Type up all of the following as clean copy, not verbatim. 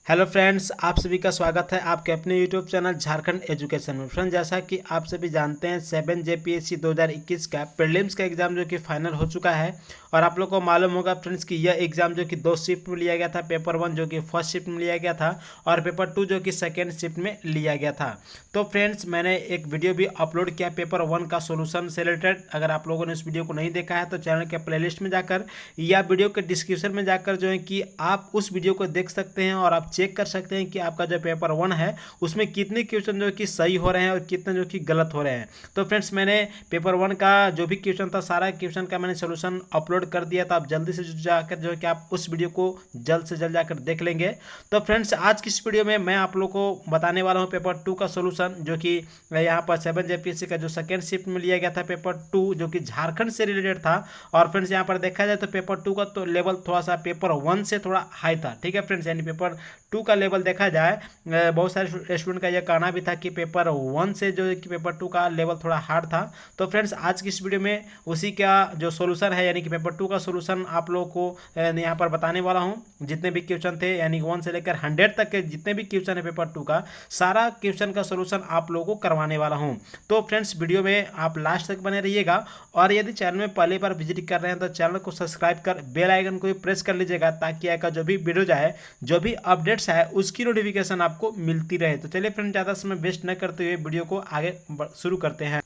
Hello friends, आप सभी का स्वागत है आपके अपने यूट्यूब चैनल झारखंड एजुकेशन में। फ्रेंड्स, जैसा कि आप सभी जानते हैं 7 जेपीएससी 2021 का प्रीलिम्स का एग्ज़ाम जो कि फाइनल हो चुका है। और आप लोग को मालूम होगा फ्रेंड्स कि यह एग्ज़ाम जो कि 2 शिफ्ट में लिया गया था। पेपर 1 जो कि फर्स्ट शिफ्ट में लिया गया था और पेपर 2 जो कि सेकेंड शिफ्ट में लिया गया था। तो फ्रेंड्स, मैंने एक वीडियो भी अपलोड किया पेपर 1 का सोल्यूशन से रिलेटेड। अगर आप लोगों ने इस वीडियो को नहीं देखा है तो चैनल के प्लेलिस्ट में जाकर या वीडियो के डिस्क्रिप्शन में जाकर जो है कि आप उस वीडियो को देख सकते हैं और आप चेक कर सकते हैं कि आपका जो पेपर 1 है उसमें कितने क्वेश्चन जो कि सही हो रहे हैं और कितने जो कि गलत हो रहे हैं। तो फ्रेंड्स, मैंने पेपर 1 का जो भी क्वेश्चन था सारा क्वेश्चन का मैंने सोल्यूशन अपलोड कर दिया था। आप जल्दी से जाकर जो है कि आप उस वीडियो को जल्द से जल्द जाकर देख लेंगे। तो फ्रेंड्स, आज की इस वीडियो में मैं आप लोग को बताने वाला हूँ पेपर 2 का सोल्यूशन, जो कि यहाँ पर 7 जेपीएससी का जो सेकेंड शिफ्ट में लिया गया था पेपर 2 जो कि झारखंड से रिलेटेड था। और फ्रेंड्स, यहाँ पर देखा जाए तो पेपर 2 का तो लेवल थोड़ा सा पेपर 1 से थोड़ा हाई था। ठीक है फ्रेंड्स, यानी पेपर 2 का लेवल देखा जाए, बहुत सारे स्टूडेंट का यह कहना भी था कि पेपर 1 से जो है कि पेपर 2 का लेवल थोड़ा हार्ड था। तो फ्रेंड्स, आज की इस वीडियो में उसी का जो सोल्यूशन है यानी कि पेपर 2 का सोल्यूशन आप लोगों को यहाँ पर बताने वाला हूँ। जितने भी क्वेश्चन थे यानी 1 से लेकर 100 तक के जितने भी क्वेश्चन है पेपर 2 का, सारा क्वेश्चन का सोल्यूशन आप लोगों को करवाने वाला हूँ। तो फ्रेंड्स, वीडियो में आप लास्ट तक बने रहिएगा। और यदि चैनल में पहली बार विजिट कर रहे हैं तो चैनल को सब्सक्राइब कर बेल आइकन को भी प्रेस कर लीजिएगा, ताकि आएगा जो भी वीडियो जाए, जो भी अपडेट्स है उसकी नोटिफिकेशन आपको मिलती रहे। तो चलिए फ्रेंड, ज़्यादा समय वेस्ट न करते हुए वीडियो को आगे शुरू करते हैं।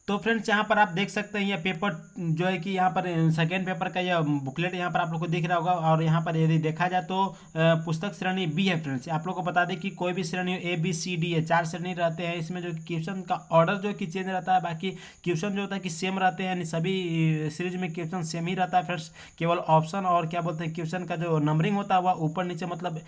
तो फ्रेंड्स, यहाँ पर आप देख सकते हैं यह पेपर जो है कि यहाँ पर सेकेंड पेपर का यह बुकलेट यहाँ पर आप लोग को दिख रहा होगा। और यहाँ पर यदि देखा जाए तो पुस्तक श्रेणी बी है। फ्रेंड्स, आप लोग को बता दें कि कोई भी श्रेणी ए बी सी डी है, 4 श्रेणी रहते हैं। इसमें जो क्वेश्चन का ऑर्डर जो कि चेंज रहता है, बाकी क्वेश्चन जो होता है कि सेम रहते हैं, यानी सभी सीरीज में क्वेश्चन सेम ही रहता है। फ्रेंड्स, केवल ऑप्शन और क्या बोलते हैं क्वेश्चन का जो नंबरिंग होता है वह ऊपर नीचे मतलब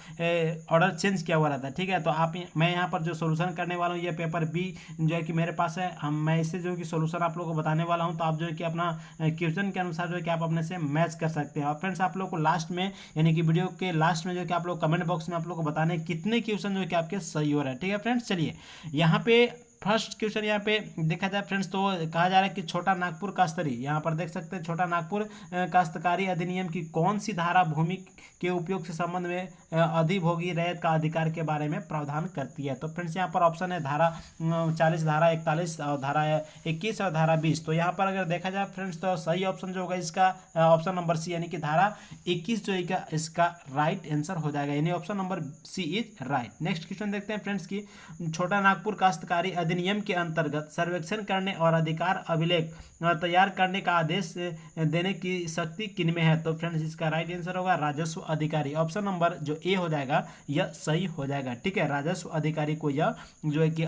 ऑर्डर चेंज किया हुआ रहता है। ठीक है, तो मैं यहाँ पर जो सोल्यूशन करने वाला हूँ, ये पेपर बी जो है कि मेरे पास है, मैं इससे जो कि सोल्यूशन आप लोगों को बताने वाला हूं। तो आप जो है कि अपना क्वेश्चन के अनुसार जो है कि आप अपने से मैच कर सकते हैं। और फ्रेंड्स, आप लोग को लास्ट में यानी कि वीडियो के लास्ट में जो है कि आप लोग कमेंट बॉक्स में आप लोग को बताने कितने क्वेश्चन जो है कि आपके सही हो रहे हैं। ठीक है फ्रेंड्स, चलिए यहाँ पे फर्स्ट क्वेश्चन यहाँ पे देखा जाए फ्रेंड्स, तो कहा जा रहा है कि छोटा नागपुर काश्तकारी, यहाँ पर देख सकते हैं छोटा नागपुर काश्तकारी अधिनियम की कौन सी धारा भूमि के उपयोग से संबंध में अधिभोगी रैयत का अधिकार के बारे में प्रावधान करती है। तो फ्रेंड्स, यहाँ पर ऑप्शन है धारा 40, धारा 41 और धारा 21 और धारा 20। तो यहाँ पर अगर देखा जाए फ्रेंड्स, तो सही ऑप्शन जो होगा इसका ऑप्शन नंबर सी, यानी कि धारा 21 जो है इसका राइट आंसर हो जाएगा, यानी option number C is right. Next question देखते हैं फ्रेंड्स की छोटा नागपुर काश्तकारी अधिनियम के अंतर्गत सर्वेक्षण करने और अधिकार अभिलेख तैयार करने का आदेश देने की शक्ति किनमें है। तो फ्रेंड्स, इसका राइट आंसर होगा राजस्व अधिकारी। ऑप्शन नंबर जो ए हो जाएगा यह सही हो जाएगा। ठीक है, राजस्व अधिकारी को यह जो है कि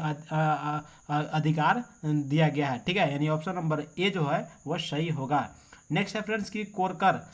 अधिकार दिया गया है। ठीक है, यानी ऑप्शन नंबर ए जो है वह सही होगा। नेक्स्ट है फ्रेंड्स की कोरकर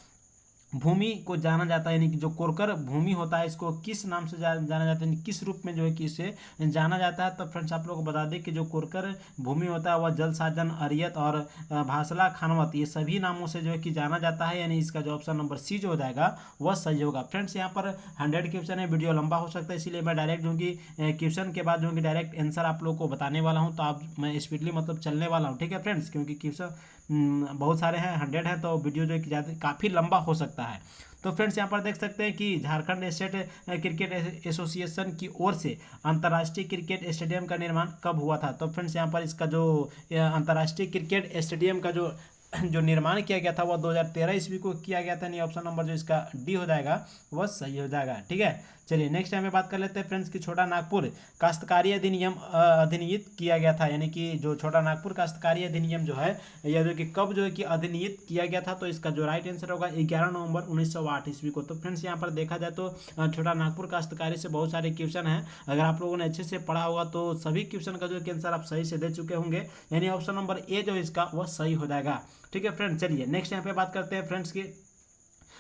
भूमि को जाना जाता है, यानी कि जो कोरकर भूमि होता है इसको किस नाम से जाना जाता है, किस रूप में जो है कि इसे जाना जाता है। तो फ्रेंड्स, आप लोग को बता दें कि जो कोरकर भूमि होता है वह जल साजन, अरियत और भासला खानवत, ये सभी नामों से जो है कि जाना जाता है, यानी इसका जो ऑप्शन नंबर सी जो हो जाएगा वह सही होगा। फ्रेंड्स, यहाँ पर 100 क्वेश्चन है, वीडियो लंबा हो सकता है, इसीलिए मैं डायरेक्ट जो कि क्वेश्चन के बाद जो कि डायरेक्ट आंसर आप लोग को बताने वाला हूँ। तो आप मैं स्पीडली मतलब चलने वाला हूँ। ठीक है फ्रेंड्स, क्योंकि क्वेश्चन बहुत सारे हैं, 100 हैं, तो वीडियो जो है कि ज़्यादा काफ़ी लंबा हो सकता है। तो फ्रेंड्स, यहाँ पर देख सकते हैं कि झारखंड स्टेट क्रिकेट एसोसिएशन की ओर से अंतर्राष्ट्रीय क्रिकेट स्टेडियम का निर्माण कब हुआ था। तो फ्रेंड्स, यहाँ पर इसका जो अंतर्राष्ट्रीय क्रिकेट स्टेडियम का जो निर्माण किया गया था वह 2013 ईस्वी को किया गया था, यानी ऑप्शन नंबर जो इसका डी हो जाएगा वह सही हो जाएगा। ठीक है, चलिए नेक्स्ट टाइम में बात कर लेते हैं फ्रेंड्स की छोटा नागपुर काश्तकारी अधिनियम अधिनियत किया गया था, यानी कि जो छोटा नागपुर काश्तकारी अधिनियम जो है यह जो कि कब जो है कि अधिनियत किया गया था। तो इसका जो राइट आंसर होगा 11 नवंबर 1908 ईस्वी को। तो फ्रेंड्स, यहाँ पर देखा जाए तो छोटा नागपुर काश्तकारी से बहुत सारे क्वेश्चन हैं, अगर आप लोगों ने अच्छे से पढ़ा होगा तो सभी क्वेश्चन का जो कि आंसर आप सही से दे चुके होंगे, यानी ऑप्शन नंबर ए जो इसका वह सही हो जाएगा। ठीक है फ्रेंड्स, चलिए नेक्स्ट यहाँ पे बात करते हैं फ्रेंड्स की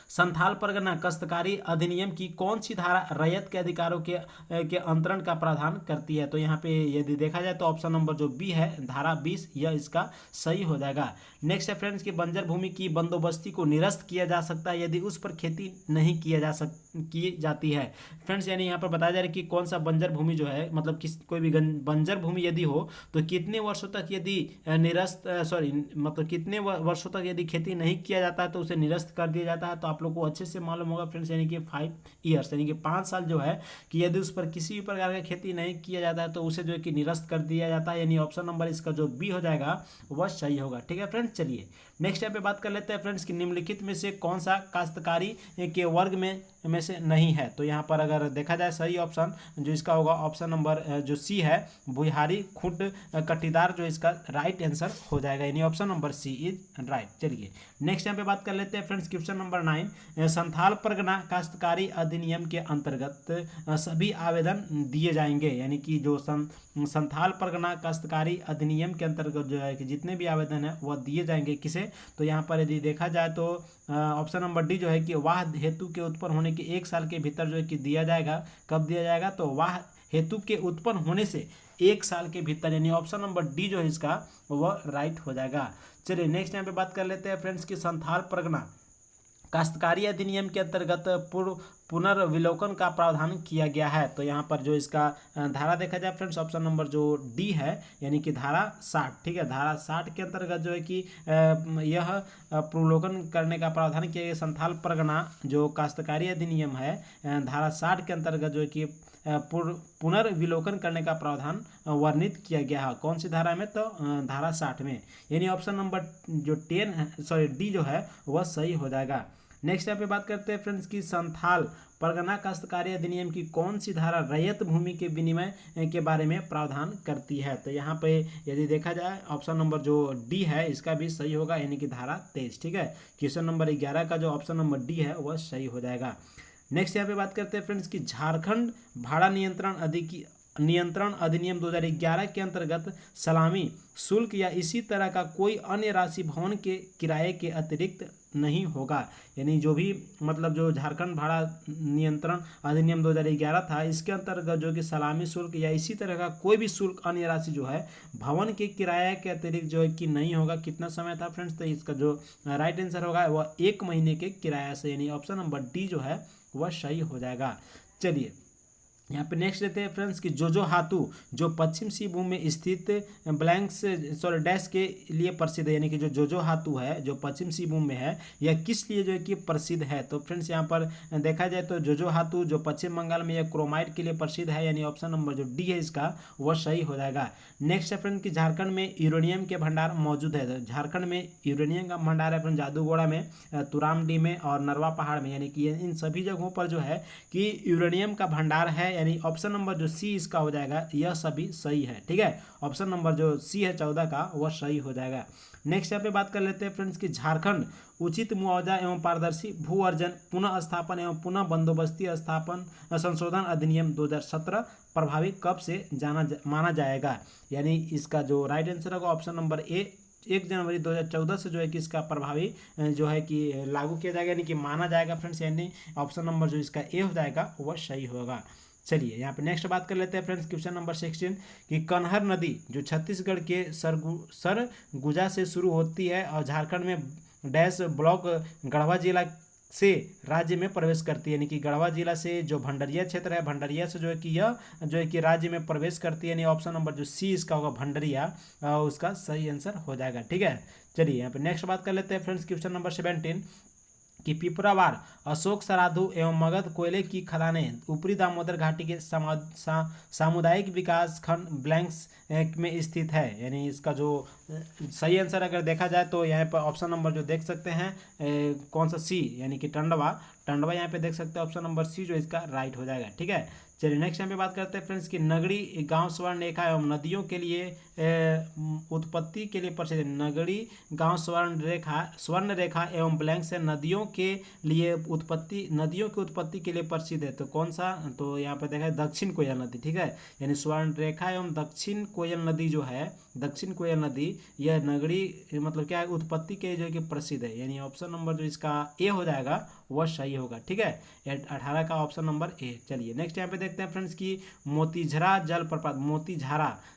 संथाल परगना काश्तकारी अधिनियम की कौन सी धारा रैयत के अधिकारों के अंतरण का प्रावधान करती है। तो यहाँ पे यदि देखा जाए तो ऑप्शन नंबर जो बी है धारा 20 यह इसका सही हो जाएगा। नेक्स्ट है फ्रेंड्स की बंजर भूमि की बंदोबस्ती को निरस्त किया जा सकता है यदि उस पर खेती नहीं की जाती है। फ्रेंड्स, यानी यहाँ पर बताया जा रहा है कि कौन सा बंजर भूमि जो है मतलब कोई भी बंजर भूमि यदि हो तो कितने वर्षों तक यदि मतलब कितने वर्षों तक यदि खेती नहीं किया जाता है तो उसे निरस्त कर दिया जाता है। तो आप आप लोग को अच्छे से मालूम होगा फ्रेंड्स, यानी कि 5 ईयर्स यानी कि 5 साल जो है कि यदि उस पर किसी भी प्रकार का खेती नहीं किया जाता है तो उसे जो है कि निरस्त कर दिया जाता है, यानी ऑप्शन नंबर इसका जो बी हो जाएगा वह सही होगा। ठीक है फ्रेंड्स, चलिए नेक्स्ट यहाँ पे बात कर लेते हैं फ्रेंड्स कि निम्नलिखित में से कौन सा काश्तकारी के वर्ग में से नहीं है। तो यहाँ पर अगर देखा जाए सही ऑप्शन जो इसका होगा ऑप्शन नंबर जो सी है, बुहारी खूंट कटीदार, जो इसका राइट आंसर हो जाएगा, यानी option number C is right. चलिए नेक्स्ट यहाँ पे बात कर लेते हैं friends question number 9, Santhal Pargana काश्तकारी अधिनियम के अंतर्गत सभी आवेदन दिए जाएंगे, यानी कि जो संथाल परगना काश्तकारी अधिनियम के अंतर्गत जो है कि जितने भी आवेदन है वह दिए जाएंगे किसे। तो यहाँ पर यदि देखा जाए तो ऑप्शन नंबर डी जो है कि वाह हेतु के उत्पन्न होने के 1 साल के भीतर जो है कि दिया जाएगा। कब दिया जाएगा, तो वाह हेतु के उत्पन्न होने से 1 साल के भीतर, यानी ऑप्शन नंबर डी जो है इसका वह राइट हो जाएगा। चलिए नेक्स्ट यहाँ पे बात कर लेते हैं फ्रेंड्स कि संथाल परगना काश्तकारी अधिनियम के अंतर्गत पुनर्विलोकन का प्रावधान किया गया है। तो यहाँ पर जो इसका धारा देखा जाए फ्रेंड्स, ऑप्शन नंबर जो डी है, यानी कि धारा 60। ठीक है, धारा 60 के अंतर्गत जो है कि यह पुनर्विलोकन करने का प्रावधान किया गया। संथाल परगना जो काश्तकारी अधिनियम है धारा 60 के अंतर्गत जो है कि पुनर्विलोकन करने का प्रावधान वर्णित किया गया है। कौन सी धारा में, तो धारा 60 में, यानी ऑप्शन नंबर जो डी जो है वह सही हो जाएगा। नेक्स्ट यहाँ पे बात करते हैं फ्रेंड्स की संथाल परगना काश्तकारी अधिनियम की कौन सी धारा रैयत भूमि के विनिमय के बारे में प्रावधान करती है। तो यहाँ पे यदि देखा जाए ऑप्शन नंबर जो डी है इसका भी सही होगा, यानी कि धारा 23। ठीक है, क्वेश्चन नंबर 11 का जो ऑप्शन नंबर डी है वह सही हो जाएगा। नेक्स्ट यहाँ पे बात करते हैं फ्रेंड्स की झारखंड भाड़ा नियंत्रण अधिनियम 2011 के अंतर्गत सलामी शुल्क या इसी तरह का कोई अन्य राशि भवन के किराए के अतिरिक्त नहीं होगा, यानी जो भी मतलब जो झारखंड भाड़ा नियंत्रण अधिनियम 2011 था इसके अंतर्गत जो कि सलामी शुल्क या इसी तरह का कोई भी शुल्क अन्य राशि जो है भवन के किराए के अतिरिक्त जो है कि नहीं होगा। कितना समय था फ्रेंड्स, तो इसका जो राइट आंसर होगा वह 1 महीने के किराया से, यानी ऑप्शन नंबर डी जो है वह सही हो जाएगा। चलिए यहाँ पे नेक्स्ट लेते हैं फ्रेंड्स कि जोजो हातू जो पश्चिम सिंहभूम में स्थित डैश के लिए प्रसिद्ध है, यानी कि जो जोजो हातू है जो पश्चिम सिंहभूम में है यह किस लिए जो है कि प्रसिद्ध है। तो फ्रेंड्स यहाँ पर देखा जाए तो जोजो हातू जो पश्चिम बंगाल में यह क्रोमाइट के लिए प्रसिद्ध है, यानी ऑप्शन नंबर जो डी है इसका वह सही हो जाएगा। नेक्स्ट है फ्रेंड कि झारखंड में यूरेनियम के भंडार मौजूद है। तो झारखंड में यूरेनियम का भंडार है फ्रेंड जादूगोड़ा में, तुरामडी में और नरवा पहाड़ में, यानी कि इन सभी जगहों पर जो है कि यूरेनियम का भंडार है, यानी ऑप्शन नंबर जो सी इसका हो जाएगा यह सभी सही है। ठीक है, ऑप्शन नंबर जो सी है 14 का वह सही हो जाएगा। नेक्स्ट यहाँ पे बात कर लेते हैं फ्रेंड्स कि झारखंड उचित मुआवजा एवं पारदर्शी भू अर्जन पुनः स्थापन एवं पुनः बंदोबस्ती स्थापन संशोधन अधिनियम 2017 प्रभावी कब से माना जाएगा, यानी इसका जो राइट आंसर होगा ऑप्शन नंबर ए 1 जनवरी 2014 से जो है कि इसका प्रभावी जो है कि लागू किया जाएगा, यानी कि माना जाएगा फ्रेंड्स, यानी ऑप्शन नंबर जो इसका ए हो जाएगा वह सही होगा। चलिए यहाँ पे नेक्स्ट बात कर लेते हैं फ्रेंड्स क्वेश्चन नंबर 16 कि कन्हर नदी जो छत्तीसगढ़ के सरगुजा से शुरू होती है और झारखंड में डैश ब्लॉक गढ़वा जिला से राज्य में प्रवेश करती है, यानी कि गढ़वा जिला से जो भंडरिया क्षेत्र है भंडरिया से जो है कि यह जो है कि राज्य में प्रवेश करती है, यानी ऑप्शन नंबर जो सी इसका होगा भंडरिया उसका सही आंसर हो जाएगा। ठीक है, चलिए यहाँ पे नेक्स्ट बात कर लेते हैं फ्रेंड्स क्वेश्चन नंबर 17 कि पिपरावार अशोक सराधु एवं मगध कोयले की खदानें ऊपरी दामोदर घाटी के सामुदायिक विकास खंड ब्लैंक्स में स्थित है, यानी इसका जो सही आंसर अगर देखा जाए तो यहाँ पर ऑप्शन नंबर जो देख सकते हैं कौन सा सी, यानी कि टंडवा यहाँ पे देख सकते हैं ऑप्शन नंबर सी जो इसका राइट हो जाएगा। ठीक है, चलिए नेक्स्ट यहाँ पे बात करते हैं फ्रेंड्स कि नगरी गांव स्वर्ण रेखा एवं नदियों के लिए उत्पत्ति के लिए प्रसिद्ध। नगरी गांव स्वर्ण रेखा एवं ब्लैंक से नदियों के लिए नदियों की उत्पत्ति के लिए प्रसिद्ध है। तो कौन सा, तो यहाँ पे देखा है दक्षिण कोयल नदी। ठीक है, यानी स्वर्ण रेखा एवं दक्षिण कोयल नदी जो है दक्षिण कोयल नदी यह नगरी मतलब क्या है उत्पत्ति के जो है कि प्रसिद्ध है, यानी ऑप्शन नंबर जो इसका ए हो जाएगा वह सही होगा। ठीक है, 18 का ऑप्शन नंबर ए। चलिए नेक्स्ट यहाँ पे देखते हैं फ्रेंड्स कि मोतीझरा जलप्रपात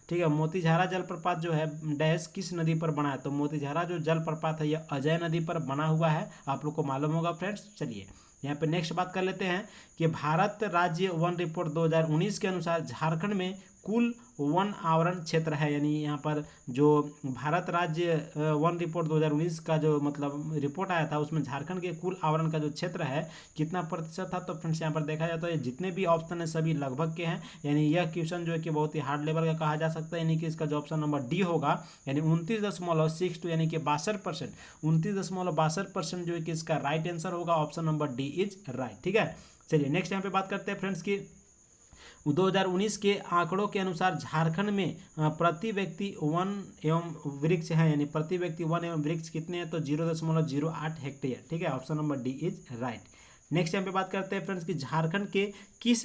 ठीक है, मोतीझरा जलप्रपात जो है डैश किस नदी पर बना है। तो मोतीझरा जो जलप्रपात है यह अजय नदी पर बना हुआ है, आप लोग को मालूम होगा फ्रेंड्स। चलिए यहाँ पे नेक्स्ट बात कर लेते हैं कि भारत राज्य वन रिपोर्ट 2019 के अनुसार झारखंड में कुल वन आवरण क्षेत्र है, यानी यहाँ पर जो भारत राज्य वन रिपोर्ट 2019 का जो मतलब रिपोर्ट आया था उसमें झारखंड के कुल आवरण का जो क्षेत्र है कितना प्रतिशत था। तो फ्रेंड्स यहाँ पर देखा जाए तो ये जितने भी ऑप्शन है सभी लगभग के हैं, यानी यह क्वेश्चन जो है कि बहुत ही हार्ड लेवल का कहा जा सकता है, यानी कि इसका जो ऑप्शन नंबर डी होगा यानी 29.62 यानी कि 62%, 29.62% जो है कि इसका राइट आंसर होगा। Option number D is right. ठीक है, चलिए नेक्स्ट यहाँ पे बात करते हैं फ्रेंड्स की 2019 के आंकड़ों के अनुसार झारखंड में प्रति व्यक्ति वन एवं वृक्ष है, यानी प्रति व्यक्ति वन एवं वृक्ष कितने हैं, तो 0.08 हेक्टेयर। ठीक है, option number D is right. Next यहाँ पे बात करते हैं फ्रेंड्स कि झारखंड के किस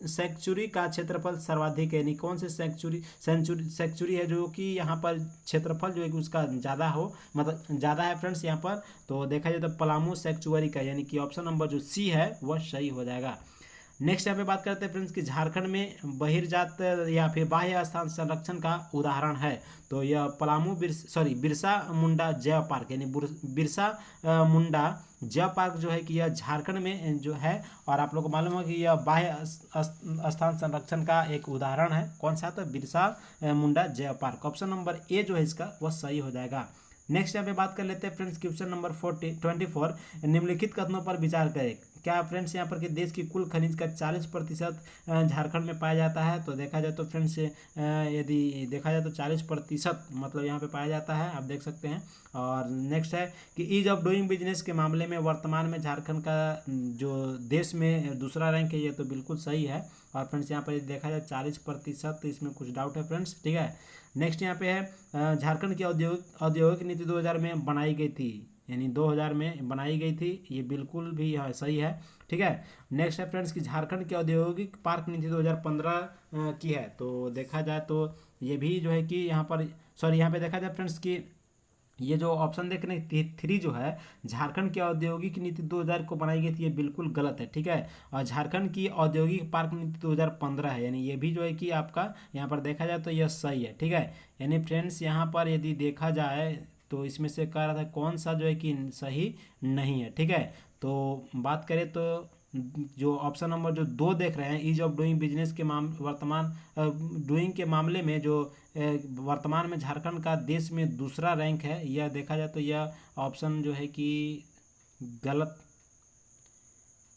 सेंचुरी का क्षेत्रफल सर्वाधिक है, यानी कौन से सेंचुरी है जो कि यहाँ पर क्षेत्रफल जो है कि उसका ज़्यादा हो, मतलब ज़्यादा है फ्रेंड्स यहाँ पर। तो देखा जाए तो पलामू सेंचुरी का, यानी कि ऑप्शन नंबर जो सी है वह सही हो जाएगा। नेक्स्ट यहाँ पे बात करते हैं फ्रेंड्स कि झारखंड में बहिर्जात या फिर बाह्य स्थान संरक्षण का उदाहरण है, तो यह पलामू बिरसा मुंडा जैव पार्क, यानी बिरसा मुंडा जैव पार्क जो है कि यह झारखंड में जो है, और आप लोग को मालूम है कि यह बाह्य स्थान संरक्षण का एक उदाहरण है। कौन सा, तो बिरसा मुंडा जैव पार्क। ऑप्शन नंबर ए जो है इसका वह सही हो जाएगा। नेक्स्ट यहाँ पे बात कर लेते हैं फ्रेंड्स क्वेश्चन नंबर 24, निम्नलिखित कथनों पर विचार करें। क्या फ्रेंड्स यहाँ पर कि देश की कुल खनिज का 40% झारखंड में पाया जाता है, तो देखा जाए तो फ्रेंड्स यदि देखा जाए तो 40% मतलब यहाँ पे पाया जाता है, आप देख सकते हैं। और नेक्स्ट है कि ईज ऑफ डूइंग बिजनेस के मामले में वर्तमान में झारखंड का जो देश में दूसरा रैंक है, ये तो बिल्कुल सही है। और फ्रेंड्स यहाँ पर देखा जाए 40%, तो इसमें कुछ डाउट है फ्रेंड्स। ठीक है, नेक्स्ट यहाँ पे है झारखंड की औद्योगिक नीति 2000 में बनाई गई थी, यानी 2000 में बनाई गई थी, ये बिल्कुल भी सही है। ठीक है, नेक्स्ट है फ्रेंड्स कि झारखंड की औद्योगिक पार्क नीति 2015 की है, तो देखा जाए तो ये भी जो है कि यहाँ पर यहाँ पे देखा जाए फ्रेंड्स कि ये जो ऑप्शन देख रहे हैं 3 जो है झारखंड की औद्योगिक नीति 2000 को बनाई गई थी, ये बिल्कुल गलत है। ठीक है, और झारखंड की औद्योगिक पार्क नीति 2015 है, यानी ये भी जो है कि आपका यहाँ पर देखा जाए तो यह सही है। ठीक है, यानी फ्रेंड्स यहाँ पर यदि देखा जाए तो इसमें से कह रहा था कौन सा जो है कि सही नहीं है। ठीक है, तो बात करें तो जो ऑप्शन नंबर जो 2 देख रहे हैं ईज ऑफ डूइंग बिजनेस के डूइंग के मामले में जो वर्तमान में झारखंड का देश में दूसरा रैंक है, यह देखा जाए तो यह ऑप्शन जो है कि गलत,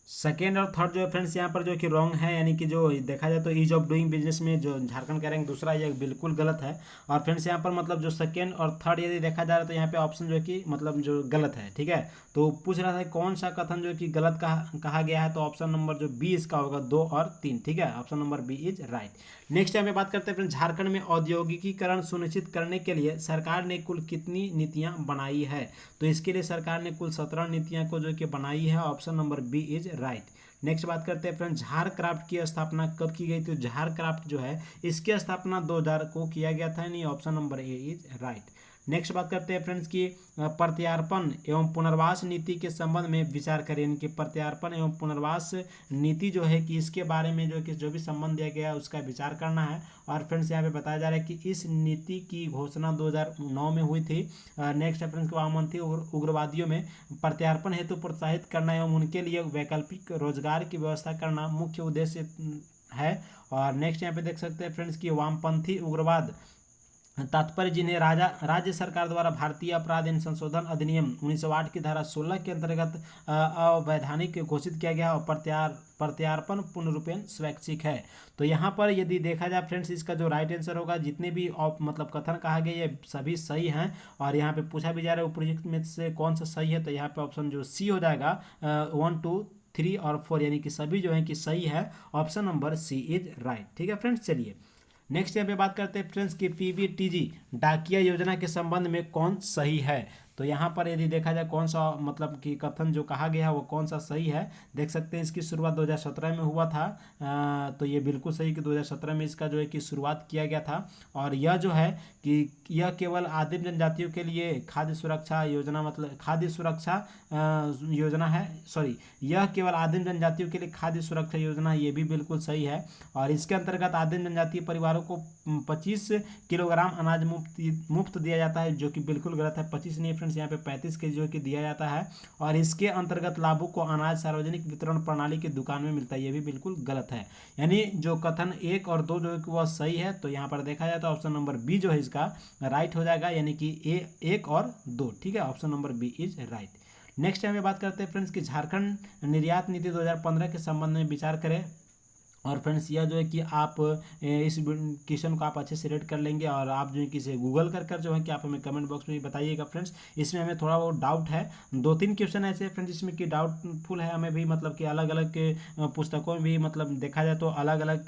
सेकेंड और थर्ड जो है फ्रेंड्स यहाँ पर जो कि रॉन्ग है, यानी कि जो देखा जाए तो ईज ऑफ डूइंग बिजनेस में जो झारखंड का रैंक दूसरा है, यह बिल्कुल गलत है। और फ्रेंड्स यहाँ पर मतलब जो सेकेंड और थर्ड यदि देखा जा रहा है तो यहाँ पे ऑप्शन जो है कि मतलब जो गलत है। ठीक है, तो पूछ रहा था कौन सा कथन जो है कि गलत कहा गया है, तो ऑप्शन नंबर जो बी इसका होगा 2 और 3। ठीक है, option number B is right. Next यहाँ पे बात करते हैं फ्रेंड्स झारखंड में औद्योगिकीकरण सुनिश्चित करने के लिए सरकार ने कुल कितनी नीतियाँ बनाई है, तो इसके लिए सरकार ने कुल 17 नीतियाँ को जो कि बनाई है। Option number B is right. Next बात करते हैं फ्रेंड्स झारक्राफ्ट की स्थापना कब की गई थी, तो झारक्राफ्ट जो है इसकी स्थापना 2000 को किया गया था, यानी option number A is right. Next बात करते हैं फ्रेंड्स की प्रत्यार्पण एवं पुनर्वास नीति के संबंध में विचार करें, इनकी प्रत्यार्पण एवं पुनर्वास नीति जो है कि इसके बारे में जो भी संबंध दिया गया है उसका विचार करना है। और फ्रेंड्स यहाँ पे बताया जा रहा है कि इस नीति की घोषणा 2009 में हुई थी। नेक्स्ट फ्रेंड्स को वामपंथी उग्रवादियों में प्रत्यार्पण हेतु प्रोत्साहित करना एवं उनके लिए वैकल्पिक रोजगार की व्यवस्था करना मुख्य उद्देश्य है। और नेक्स्ट यहाँ पे देख सकते हैं फ्रेंड्स की वामपंथी उग्रवाद तात्पर्य जिन्हें राज्य सरकार द्वारा भारतीय अपराध एवं संशोधन अधिनियम 1908 की धारा 16 के अंतर्गत अवैधानिक घोषित किया गया और प्रत्यार्पण पूर्ण रूपेण स्वैच्छिक है। तो यहाँ पर यदि देखा जाए फ्रेंड्स इसका जो राइट आंसर होगा, जितने भी मतलब कथन कहा गया ये सभी सही हैं। और यहाँ पे पूछा भी जा रहा है उपयुक्त में से कौन सा सही है, तो यहाँ पे ऑप्शन जो सी हो जाएगा 1, 2, 3 और 4, यानी कि सभी जो है कि सही है। Option number C is right. ठीक है फ्रेंड्स, चलिए नेक्स्ट यहाँ पे बात करते हैं फ्रेंड्स की पीवीटीजी डाकिया योजना के संबंध में कौन सही है। तो यहाँ पर यदि देखा जाए कौन सा मतलब कि कथन जो कहा गया है वो कौन सा सही है, देख सकते हैं इसकी शुरुआत 2017 में हुआ था। तो ये बिल्कुल सही कि 2017 में इसका जो है कि शुरुआत किया गया था। और यह जो है कि यह केवल आदिम जनजातियों के लिए खाद्य सुरक्षा योजना मतलब खाद्य सुरक्षा योजना है, यह केवल आदिम जनजातियों के लिए खाद्य सुरक्षा योजना, ये भी बिल्कुल सही है। और इसके अंतर्गत आदिम जनजातीय परिवारों को 25 किलोग्राम अनाज मुफ्त दिया जाता है, जो कि बिल्कुल गलत है। 25 नहीं फ्रेंड्स यहाँ पे 35 के जो कि दिया जाता है, और इसके अंतर्गत लाभुक को अनाज सार्वजनिक वितरण प्रणाली की दुकान में मिलता है, ये भी बिल्कुल गलत है। यानी जो कथन 1 और 2 जो है वह सही है, तो यहाँ पर देखा जाए तो ऑप्शन नंबर बी जो है इसका राइट हो जाएगा, यानी कि 1 और 2, ठीक है, option number B is right. Next यहाँ पे बात करते हैं फ्रेंड्स कि झारखंड निर्यात नीति 2015 के संबंध में विचार करें। और फ्रेंड्स यह जो है कि आप इस क्वेश्चन को आप अच्छे से रेड कर लेंगे, और आप जो है कि इसे गूगल कर जो है कि आप हमें कमेंट बॉक्स में बताइएगा फ्रेंड्स। इसमें हमें थोड़ा बहुत डाउट है, 2-3 क्वेश्चन ऐसे फ्रेंड्स जिसमें कि डाउटफुल है, हमें भी मतलब कि अलग अलग पुस्तकों में भी मतलब देखा जाए तो अलग अलग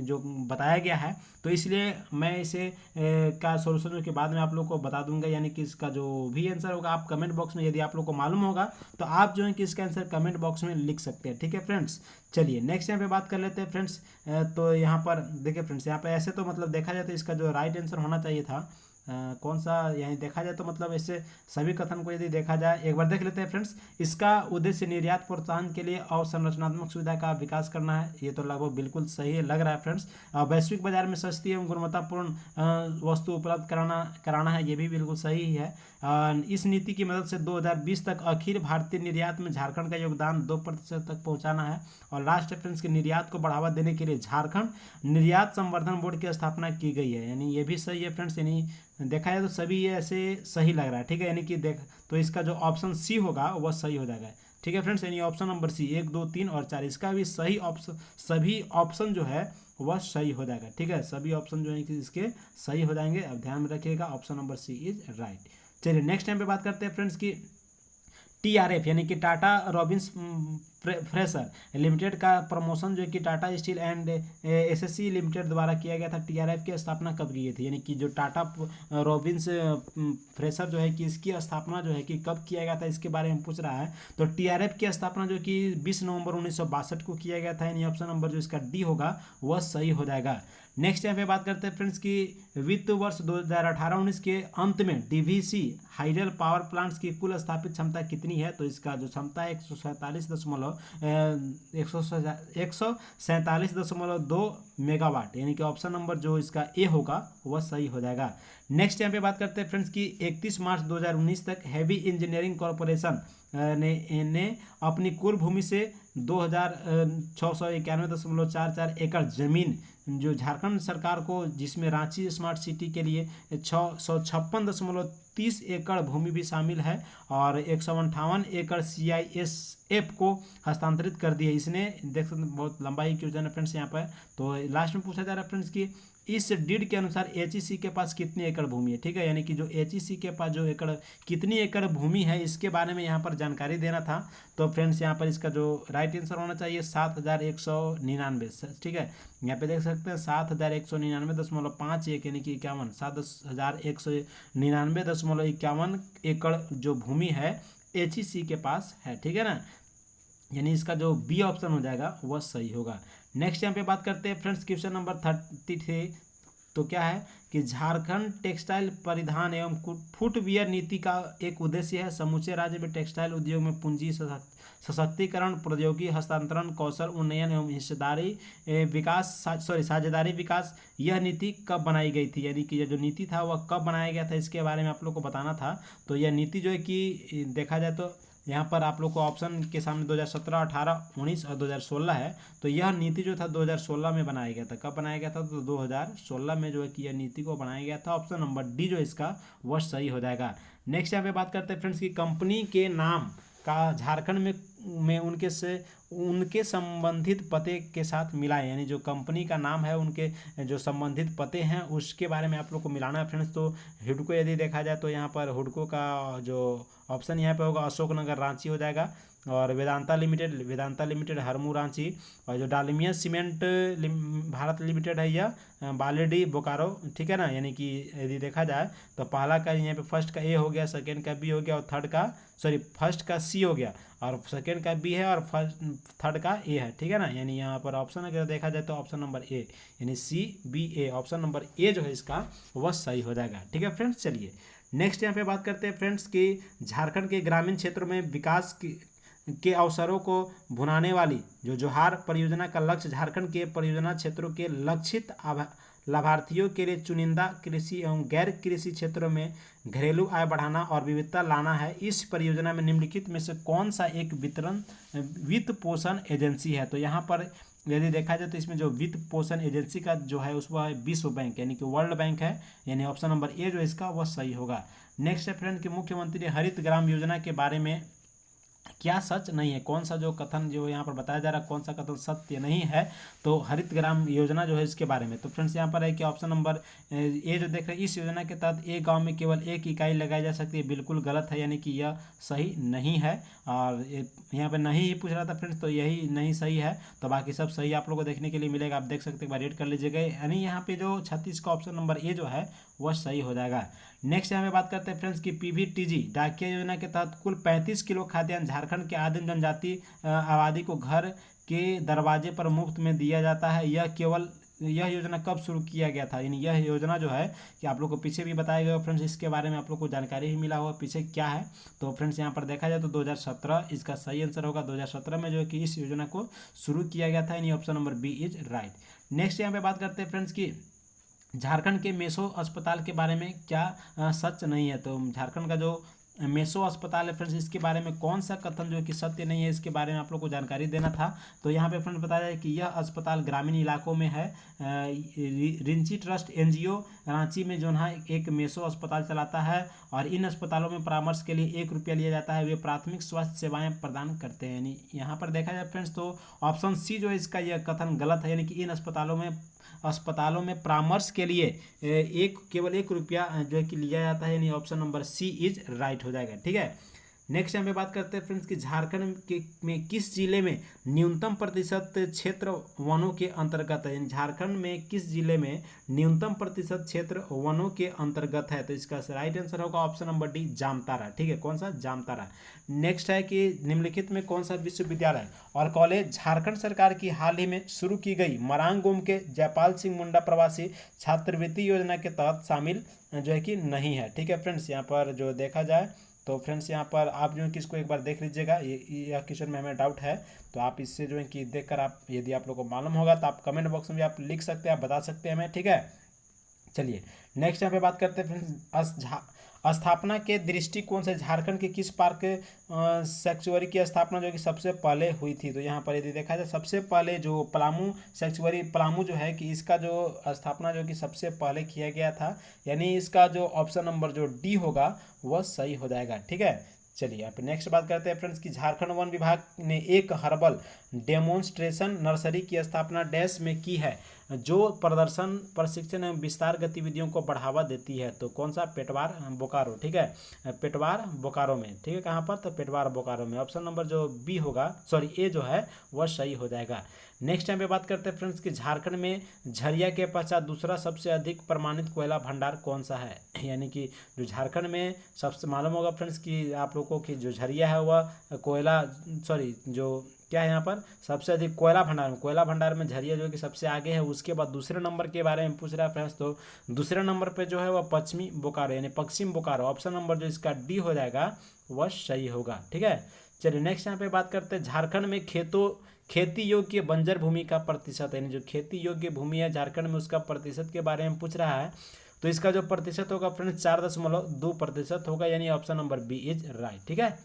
जो बताया गया है, तो इसलिए मैं इसे का सोल्यूशन के बाद में आप लोग को बता दूंगा। यानी कि इसका जो भी आंसर होगा आप कमेंट बॉक्स में, यदि आप लोग को मालूम होगा तो आप जो है कि इसका आंसर कमेंट बॉक्स में लिख सकते हैं, ठीक है फ्रेंड्स। चलिए नेक्स्ट यहाँ पे बात कर लेते हैं फ्रेंड्स। तो यहाँ पर देखिए फ्रेंड्स, यहाँ पे ऐसे तो मतलब देखा जाए तो इसका जो राइट आंसर होना चाहिए था कौन सा, यहीं देखा जाए तो मतलब ऐसे सभी कथन को यदि देखा जाए, एक बार देख लेते हैं फ्रेंड्स। इसका उद्देश्य निर्यात प्रोत्साहन के लिए अवसंरचनात्मक सुविधा का विकास करना है, ये तो लगभग बिल्कुल सही लग रहा है फ्रेंड्स। वैश्विक बाजार में सस्ती एवं गुणवत्तापूर्ण वस्तु उपलब्ध कराना है, ये भी बिल्कुल सही ही है। इस नीति की मदद से 2020 तक अखिल भारतीय निर्यात में झारखंड का योगदान 2% तक पहुंचाना है। और लास्ट फ्रेंड्स के निर्यात को बढ़ावा देने के लिए झारखंड निर्यात संवर्धन बोर्ड की स्थापना की गई है, यानी ये भी सही है फ्रेंड्स। यानी देखा जाए तो सभी ये ऐसे सही लग रहा है, ठीक है। यानी कि देख तो इसका जो ऑप्शन सी होगा वह सही हो जाएगा, ठीक है फ्रेंड्स। यानी ऑप्शन नंबर सी 1, 2, 3 और 4 इसका भी सही ऑप्शन, सभी ऑप्शन जो है वह सही हो जाएगा, ठीक है। सभी ऑप्शन जो है कि इसके सही हो जाएंगे, अब ध्यान में रखिएगा, option number C is right. चलिए नेक्स्ट टाइम पे बात करते हैं फ्रेंड्स की TRF यानी कि टाटा रॉबिन्स फ्रेशर लिमिटेड का प्रमोशन जो कि Tata steel and SSC limited द्वारा किया गया था। TRF की स्थापना कब की गई थी, यानी कि जो टाटा रॉबिन्स फ्रेशर जो है कि इसकी स्थापना जो है कि कब किया गया था, इसके बारे में पूछ रहा है। तो TRF की स्थापना जो कि 20 नवंबर 1962 को किया गया था, यानी ऑप्शन नंबर जो इसका डी होगा वह सही हो जाएगा। नेक्स्ट यहाँ पे बात करते हैं फ्रेंड्स की वित्त वर्ष 2018-19 के अंत में DVC हाइडल पावर प्लांट्स की कुल स्थापित क्षमता कितनी है, तो इसका जो क्षमता है 147.2 मेगावाट, यानी कि ऑप्शन नंबर जो इसका ए होगा वह सही हो जाएगा। नेक्स्ट यहाँ पे बात करते हैं फ्रेंड्स की 31 मार्च 2019 तक हैवी इंजीनियरिंग कॉरपोरेशन ने अपनी कुल भूमि से 2691.44 एकड़ जमीन जो झारखंड सरकार को, जिसमें रांची स्मार्ट सिटी के लिए 656.30 एकड़ भूमि भी शामिल है, और 158 एकड़ CISF को हस्तांतरित कर दी है। इसने देख सकते हैं बहुत लंबा ही क्वेश्चन है फ्रेंड्स यहाँ पर। तो लास्ट में पूछा जा रहा है फ्रेंड्स की इस डीड के अनुसार HEC के पास कितनी एकड़ भूमि है, ठीक है। यानी कि जो HEC के पास जो कितनी एकड़ भूमि है इसके बारे में यहाँ पर जानकारी देना था। तो फ्रेंड्स यहाँ पर इसका जो राइट आंसर होना चाहिए 7199, ठीक है। यहाँ पे देख सकते हैं 7199.51, यानी कि 7199.51 एकड़ जो भूमि है HEC के पास है, ठीक है ना। यानी इसका जो बी ऑप्शन हो जाएगा वह सही होगा। नेक्स्ट यहाँ पे बात करते हैं फ्रेंड्स क्वेश्चन नंबर 33। तो क्या है कि झारखंड टेक्सटाइल परिधान एवं फुटवियर नीति का एक उद्देश्य है समूचे राज्य में टेक्सटाइल उद्योग में पूंजी सशक्तिकरण, प्रौद्योगिकी हस्तांतरण, कौशल उन्नयन एवं साझेदारी विकास। यह नीति कब बनाई गई थी, यानी कि यह जो नीति था वह कब बनाया गया था, इसके बारे में आप लोग को बताना था। तो यह नीति जो है कि देखा जाए तो यहाँ पर आप लोग को ऑप्शन के सामने 2017, 18, 19 और 2016 है। तो यह नीति जो था 2016 में बनाया गया था। कब बनाया गया था, तो 2016 में जो है कि यह नीति को बनाया गया था। ऑप्शन नंबर डी जो इसका वह सही हो जाएगा। नेक्स्ट यहाँ पे बात करते हैं फ्रेंड्स की कंपनी के नाम का झारखंड में उनके संबंधित पते के साथ मिलाएं, यानी जो कंपनी का नाम है उनके जो संबंधित पते हैं उसके बारे में आप लोग को मिलाना है फ्रेंड्स। तो हुडको यदि देखा जाए तो यहाँ पर हुडको का जो ऑप्शन यहाँ पे होगा अशोकनगर रांची हो जाएगा, और वेदांता लिमिटेड हरमू रांची, और जो डालमिया सीमेंट भारत लिमिटेड है यह बालेडी बोकारो, ठीक है ना। यानी कि यदि देखा जाए तो पहला का यहाँ पे फर्स्ट का ए हो गया, सेकेंड का बी हो गया, और फर्स्ट का सी हो गया, और सेकेंड का बी है, और थर्ड का ए है, ठीक है ना। यानी यहाँ पर ऑप्शन अगर देखा जाए तो ऑप्शन नंबर ए, यानी CBA, ऑप्शन नंबर ए जो है इसका वह सही हो जाएगा, ठीक है फ्रेंड्स। चलिए नेक्स्ट यहाँ पे बात करते हैं फ्रेंड्स कि झारखंड के ग्रामीण क्षेत्रों में विकास के अवसरों को भुनाने वाली जो जोहार परियोजना का लक्ष्य झारखंड के परियोजना क्षेत्रों के लक्षित लाभार्थियों के लिए चुनिंदा कृषि एवं गैर कृषि क्षेत्रों में घरेलू आय बढ़ाना और विविधता लाना है। इस परियोजना में निम्नलिखित में से कौन सा एक वित्त पोषण एजेंसी है? तो यहाँ पर यदि देखा जाए तो इसमें जो वित्त पोषण एजेंसी का जो है उसको है विश्व बैंक यानी कि वर्ल्ड बैंक है, यानी ऑप्शन नंबर ए जो इसका वह सही होगा। नेक्स्ट है फ्रेंड कि मुख्यमंत्री हरित ग्राम योजना के बारे में क्या सच नहीं है? कौन सा जो कथन जो यहाँ पर बताया जा रहा है कौन सा कथन सत्य नहीं है? तो हरित ग्राम योजना जो है इसके बारे में, तो फ्रेंड्स यहाँ पर है कि ऑप्शन नंबर ए जो देख रहे हैं, इस योजना के तहत एक गांव में केवल एक इकाई लगाई जा सकती है, बिल्कुल गलत है, यानी कि यह सही नहीं है। और यहाँ पर नहीं ही पूछ रहा था फ्रेंड्स, तो यही नहीं सही है, तो बाकी सब सही आप लोगों को देखने के लिए मिलेगा। आप देख सकते हैं, एक बार रेड कर लीजिएगा, यानी यहाँ पे जो 36 का ऑप्शन नंबर ए जो है वह सही हो जाएगा। नेक्स्ट यहाँ पे बात करते हैं फ्रेंड्स की पीवीटीजी डाकिया योजना के तहत कुल 35 किलो खाद्यान्न झारखंड के आदिम जनजाति आबादी को घर के दरवाजे पर मुफ्त में दिया जाता है। यह योजना कब शुरू किया गया था? यानी यह योजना जो है कि आप लोग को पीछे भी बताया गया फ्रेंड्स, इसके बारे में आप लोग को जानकारी ही मिला होगा पीछे क्या है। तो फ्रेंड्स यहाँ पर देखा जाए तो 2017 इसका सही आंसर होगा। 2017 में जो है कि इस योजना को शुरू किया गया था, यानी option number B is right. Next यहाँ पे बात करते हैं फ्रेंड्स की झारखंड के मेसो अस्पताल के बारे में क्या सच नहीं है? तो झारखंड का जो मेसो अस्पताल है फ्रेंड्स, इसके बारे में कौन सा कथन जो है कि सत्य नहीं है, इसके बारे में आप लोग को जानकारी देना था। तो यहाँ पे फ्रेंड्स बताया जाए कि यह अस्पताल ग्रामीण इलाकों में है। रिंची ट्रस्ट एनजीओ रांची में जो है एक मेसो अस्पताल चलाता है और इन अस्पतालों में परामर्श के लिए 1 रुपया लिया जाता है। वे प्राथमिक स्वास्थ्य सेवाएं प्रदान करते हैं। यानी यहाँ पर देखा जाए फ्रेंड्स तो ऑप्शन सी जो है इसका यह कथन गलत है, यानी कि इन अस्पतालों में परामर्श के लिए केवल 1 रुपया जो है कि लिया जाता है, यानी option number C is right हो जाएगा। ठीक है, नेक्स्ट यहाँ पे बात करते हैं फ्रेंड्स कि झारखंड में किस जिले में न्यूनतम प्रतिशत क्षेत्र वनों के अंतर्गत है? यानी झारखंड में किस जिले में न्यूनतम प्रतिशत क्षेत्र वनों के अंतर्गत है? तो इसका राइट आंसर होगा ऑप्शन नंबर डी जामताड़ा। ठीक है, कौन सा? जामताड़ा। नेक्स्ट है कि निम्नलिखित में कौन सा विश्वविद्यालय और कॉलेज झारखंड सरकार की हाल ही में शुरू की गई मरांग गोम के जयपाल सिंह मुंडा प्रवासी छात्रवृत्ति योजना के तहत शामिल जो है कि नहीं है? ठीक है फ्रेंड्स, यहाँ पर जो देखा जाए तो फ्रेंड्स यहाँ पर आप जो है कि इसको एक बार देख लीजिएगा, यह क्वेश्चन में हमें डाउट है, तो आप इससे जो है कि देखकर आप यदि आप लोग को मालूम होगा तो आप कमेंट बॉक्स में भी आप लिख सकते हैं, आप बता सकते हैं हमें। ठीक है, चलिए नेक्स्ट यहाँ पे बात करते हैं फ्रेंड्स स्थापना के दृष्टिकोण से झारखंड के किस पार्क सैक्चुअरी की स्थापना जो कि सबसे पहले हुई थी? तो यहाँ पर यदि देखा जाए सबसे पहले जो पलामू सैक्चुअरी पलामू जो है कि इसका जो स्थापना जो कि सबसे पहले किया गया था, यानी इसका जो ऑप्शन नंबर जो डी होगा वह सही हो जाएगा। ठीक है, चलिए यहाँ पे नेक्स्ट बात करते हैं फ्रेंड्स कि झारखंड वन विभाग ने एक हर्बल डेमोन्स्ट्रेशन नर्सरी की स्थापना डैश में की है जो प्रदर्शन प्रशिक्षण एवं विस्तार गतिविधियों को बढ़ावा देती है। तो कौन सा? पेटवार बोकारो। ठीक है, पेटवार बोकारो में। ठीक है, कहाँ पर? तो पेटवार बोकारो में। ऑप्शन नंबर जो बी होगा सॉरी ए जो है वह सही हो जाएगा। नेक्स्ट टाइम पे बात करते हैं फ्रेंड्स कि झारखंड में झरिया के पश्चात दूसरा सबसे अधिक प्रमाणित कोयला भंडार कौन सा है? यानी कि जो झारखंड में सबसे मालूम होगा फ्रेंड्स कि आप लोगों को कि जो झरिया है वह जो क्या है यहाँ पर सबसे अधिक कोयला भंडार में झरिया जो कि सबसे आगे है। उसके बाद दूसरे नंबर के बारे में पूछ रहा है फ्रेंड्स, तो दूसरे नंबर पे जो है वह पश्चिमी बोकारो यानी पश्चिम बोकारो। ऑप्शन नंबर जो इसका डी हो जाएगा वह सही होगा। ठीक है, चलिए नेक्स्ट यहाँ पे बात करते हैं झारखंड में खेती योग्य बंजर भूमि का प्रतिशत, यानी जो खेती योग्य भूमि है झारखंड में उसका प्रतिशत के बारे में पूछ रहा है। तो इसका जो प्रतिशत होगा फ्रेंड्स 4.2% होगा, यानी option number B is right. ठीक है,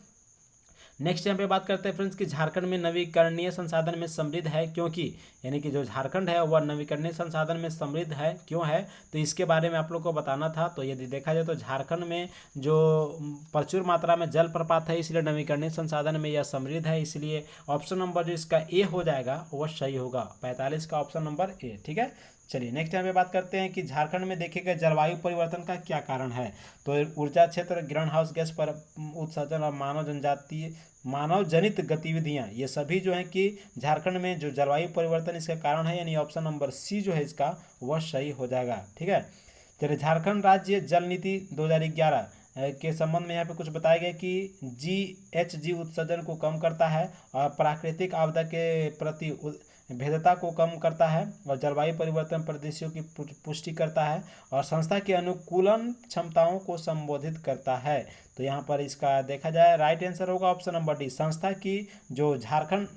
नेक्स्ट यहाँ पे बात करते हैं फ्रेंड्स कि झारखंड में नवीकरणीय संसाधन में समृद्ध है क्योंकि, यानी कि जो झारखंड है वह नवीकरणीय संसाधन में समृद्ध है क्यों है? तो इसके बारे में आप लोग को बताना था। तो यदि देखा जाए तो झारखंड में जो प्रचुर मात्रा में जलप्रपात है इसलिए नवीकरणीय संसाधन में यह समृद्ध है, इसलिए ऑप्शन नंबर जो इसका ए हो जाएगा वह सही होगा। 45 का ऑप्शन नंबर ए। ठीक है, चलिए नेक्स्ट यहाँ पे बात करते हैं कि झारखंड में देखे गए जलवायु परिवर्तन का क्या कारण है? तो ऊर्जा क्षेत्र, ग्रीन हाउस गैस पर उत्सर्जन और मानव जनित गतिविधियां, ये सभी जो है कि झारखंड में जो जलवायु परिवर्तन इसका कारण है, यानी ऑप्शन नंबर सी जो है इसका वह सही हो जाएगा। ठीक है, चलिए झारखंड राज्य जल नीति 2011 के संबंध में यहाँ पे कुछ बताया गया कि GHG उत्सर्जन को कम करता है और प्राकृतिक आपदा के प्रति भेद्यता को कम करता है और जलवायु परिवर्तन परिदृश्यों की पुष्टि करता है और संस्था की अनुकूलन क्षमताओं को संबोधित करता है। तो यहाँ पर इसका देखा जाए राइट आंसर होगा ऑप्शन नंबर डी। संस्था की जो झारखंड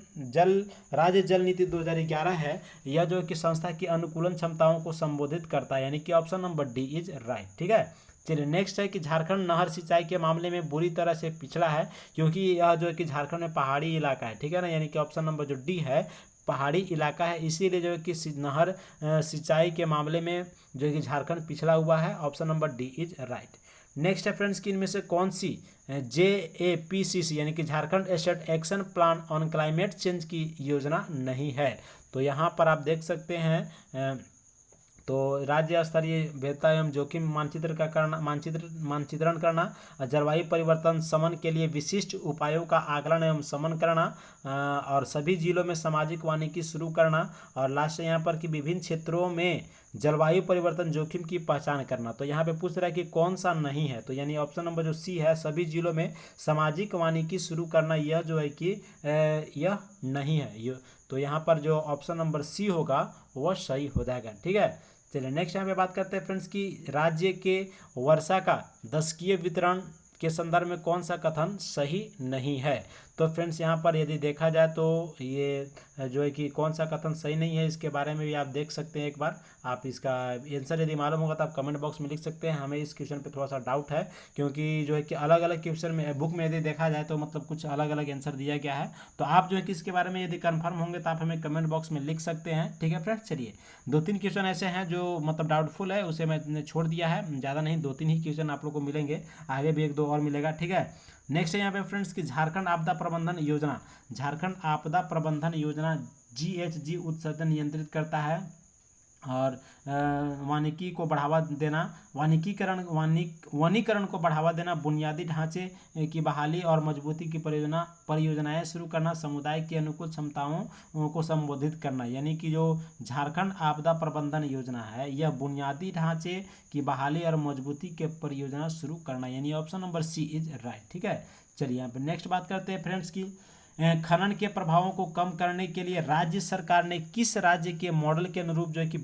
राज्य जल नीति 2011 है, यह जो कि संस्था की अनुकूलन क्षमताओं को संबोधित करता है, यानी कि option number D is right. ठीक है, चलिए नेक्स्ट है कि झारखंड नहर सिंचाई के मामले में बुरी तरह से पिछड़ा है, क्योंकि यह जो है कि झारखंड में पहाड़ी इलाका है। ठीक है ना, यानी कि ऑप्शन नंबर जो डी है पहाड़ी इलाका है, इसीलिए जो है कि नहर सिंचाई के मामले में जो है कि झारखंड पिछड़ा हुआ है। Option number D is right. Next है फ्रेंड्स कि इनमें से कौन सी JAPCC यानी कि Jharkhand state action plan on climate change की योजना नहीं है। तो यहाँ पर आप देख सकते हैं तो राज्य स्तरीय भेद्यता एवं जोखिम मानचित्रण करना, जलवायु परिवर्तन समन के लिए विशिष्ट उपायों का आकलन एवं समन करना, और सभी जिलों में सामाजिक वानिकी शुरू करना, और लास्ट यहाँ पर कि विभिन्न क्षेत्रों में जलवायु परिवर्तन जोखिम की पहचान करना। तो यहाँ पे पूछ रहा है कि कौन सा नहीं है, तो यानी ऑप्शन नंबर जो सी है सभी जिलों में सामाजिक वानिकी शुरू करना, यह जो है कि यह नहीं है। तो यहाँ पर जो ऑप्शन नंबर सी होगा वह सही हो जाएगा। ठीक है, चलिए नेक्स्ट यहाँ पे बात करते हैं फ्रेंड्स कि राज्य के वर्षा का दशकीय वितरण के संदर्भ में कौन सा कथन सही नहीं है। तो फ्रेंड्स यहाँ पर यदि देखा जाए तो ये जो है कि कौन सा कथन सही नहीं है, इसके बारे में भी आप देख सकते हैं। एक बार आप इसका आंसर यदि मालूम होगा तो आप कमेंट बॉक्स में लिख सकते हैं। हमें इस क्वेश्चन पे थोड़ा सा डाउट है, क्योंकि जो है कि अलग अलग क्वेश्चन में बुक में यदि देखा जाए तो मतलब कुछ अलग अलग आंसर दिया गया है। तो आप जो है कि इसके बारे में यदि कन्फर्म होंगे तो आप हमें कमेंट बॉक्स में लिख सकते हैं। ठीक है फ्रेंड्स, चलिए 2-3 क्वेश्चन ऐसे हैं जो मतलब डाउटफुल है, उसे मैंने छोड़ दिया है, ज़्यादा नहीं 2-3 ही क्वेश्चन आप लोग को मिलेंगे, आगे भी 1-2 और मिलेगा। ठीक है, नेक्स्ट है यहाँ पे फ्रेंड्स कि झारखंड आपदा प्रबंधन योजना, झारखंड आपदा प्रबंधन योजना GHG उत्सर्जन नियंत्रित करता है और वानिकी को बढ़ावा देना, वनीकरण को बढ़ावा देना, बुनियादी ढांचे की बहाली और मजबूती की परियोजनाएं शुरू करना, समुदाय की अनुकूल क्षमताओं को संबोधित करना। यानी कि जो झारखंड आपदा प्रबंधन योजना है यह बुनियादी ढांचे की बहाली और मजबूती के परियोजना शुरू करना, यानी option number C is right. ठीक है, चलिए यहाँ पे नेक्स्ट बात करते हैं फ्रेंड्स की खनन के प्रभावों को कम करने के लिए राज्य सरकार ने किस राज्य के मॉडल के अनुरूप जो है कि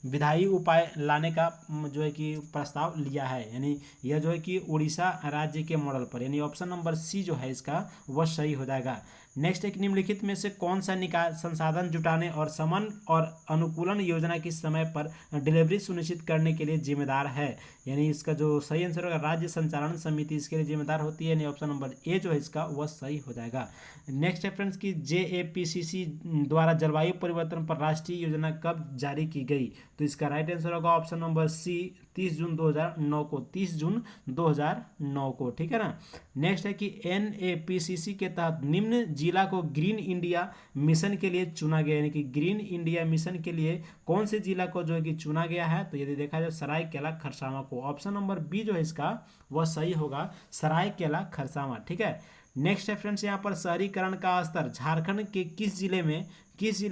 विधायी उपाय लाने का जो है कि प्रस्ताव लिया है, यानी यह जो है कि उड़ीसा राज्य के मॉडल पर, यानी ऑप्शन नंबर सी जो है इसका वह सही हो जाएगा। नेक्स्ट एक निम्नलिखित में से कौन सा निकाय संसाधन जुटाने और समन और अनुकूलन योजना की समय पर डिलीवरी सुनिश्चित करने के लिए जिम्मेदार है, यानी इसका जो सही आंसर होगा राज्य संचालन समिति इसके लिए जिम्मेदार होती है, यानी ऑप्शन नंबर ए जो है इसका वह सही हो जाएगा। नेक्स्ट है फ्रेंड्स की JAPCC द्वारा जलवायु परिवर्तन पर राष्ट्रीय योजना कब जारी की गई, तो इसका राइट आंसर होगा ऑप्शन नंबर सी 30 जून 2009 को, 30 जून 2009 को। ठीक है ना, नेक्स्ट है कि NAPCC के तहत निम्न जिला को ग्रीन इंडिया मिशन के लिए चुना गया, यानी कि ग्रीन इंडिया मिशन के लिए कौन से जिला को जो है कि चुना गया है, तो यदि देखा जाए सरायकेला खरसावां को, ऑप्शन नंबर बी जो है इसका वह सही होगा, सरायकेला खरसावां। ठीक है, नेक्स्ट है फ्रेंड्स यहाँ पर शहरीकरण का स्तर झारखंड के किस जिले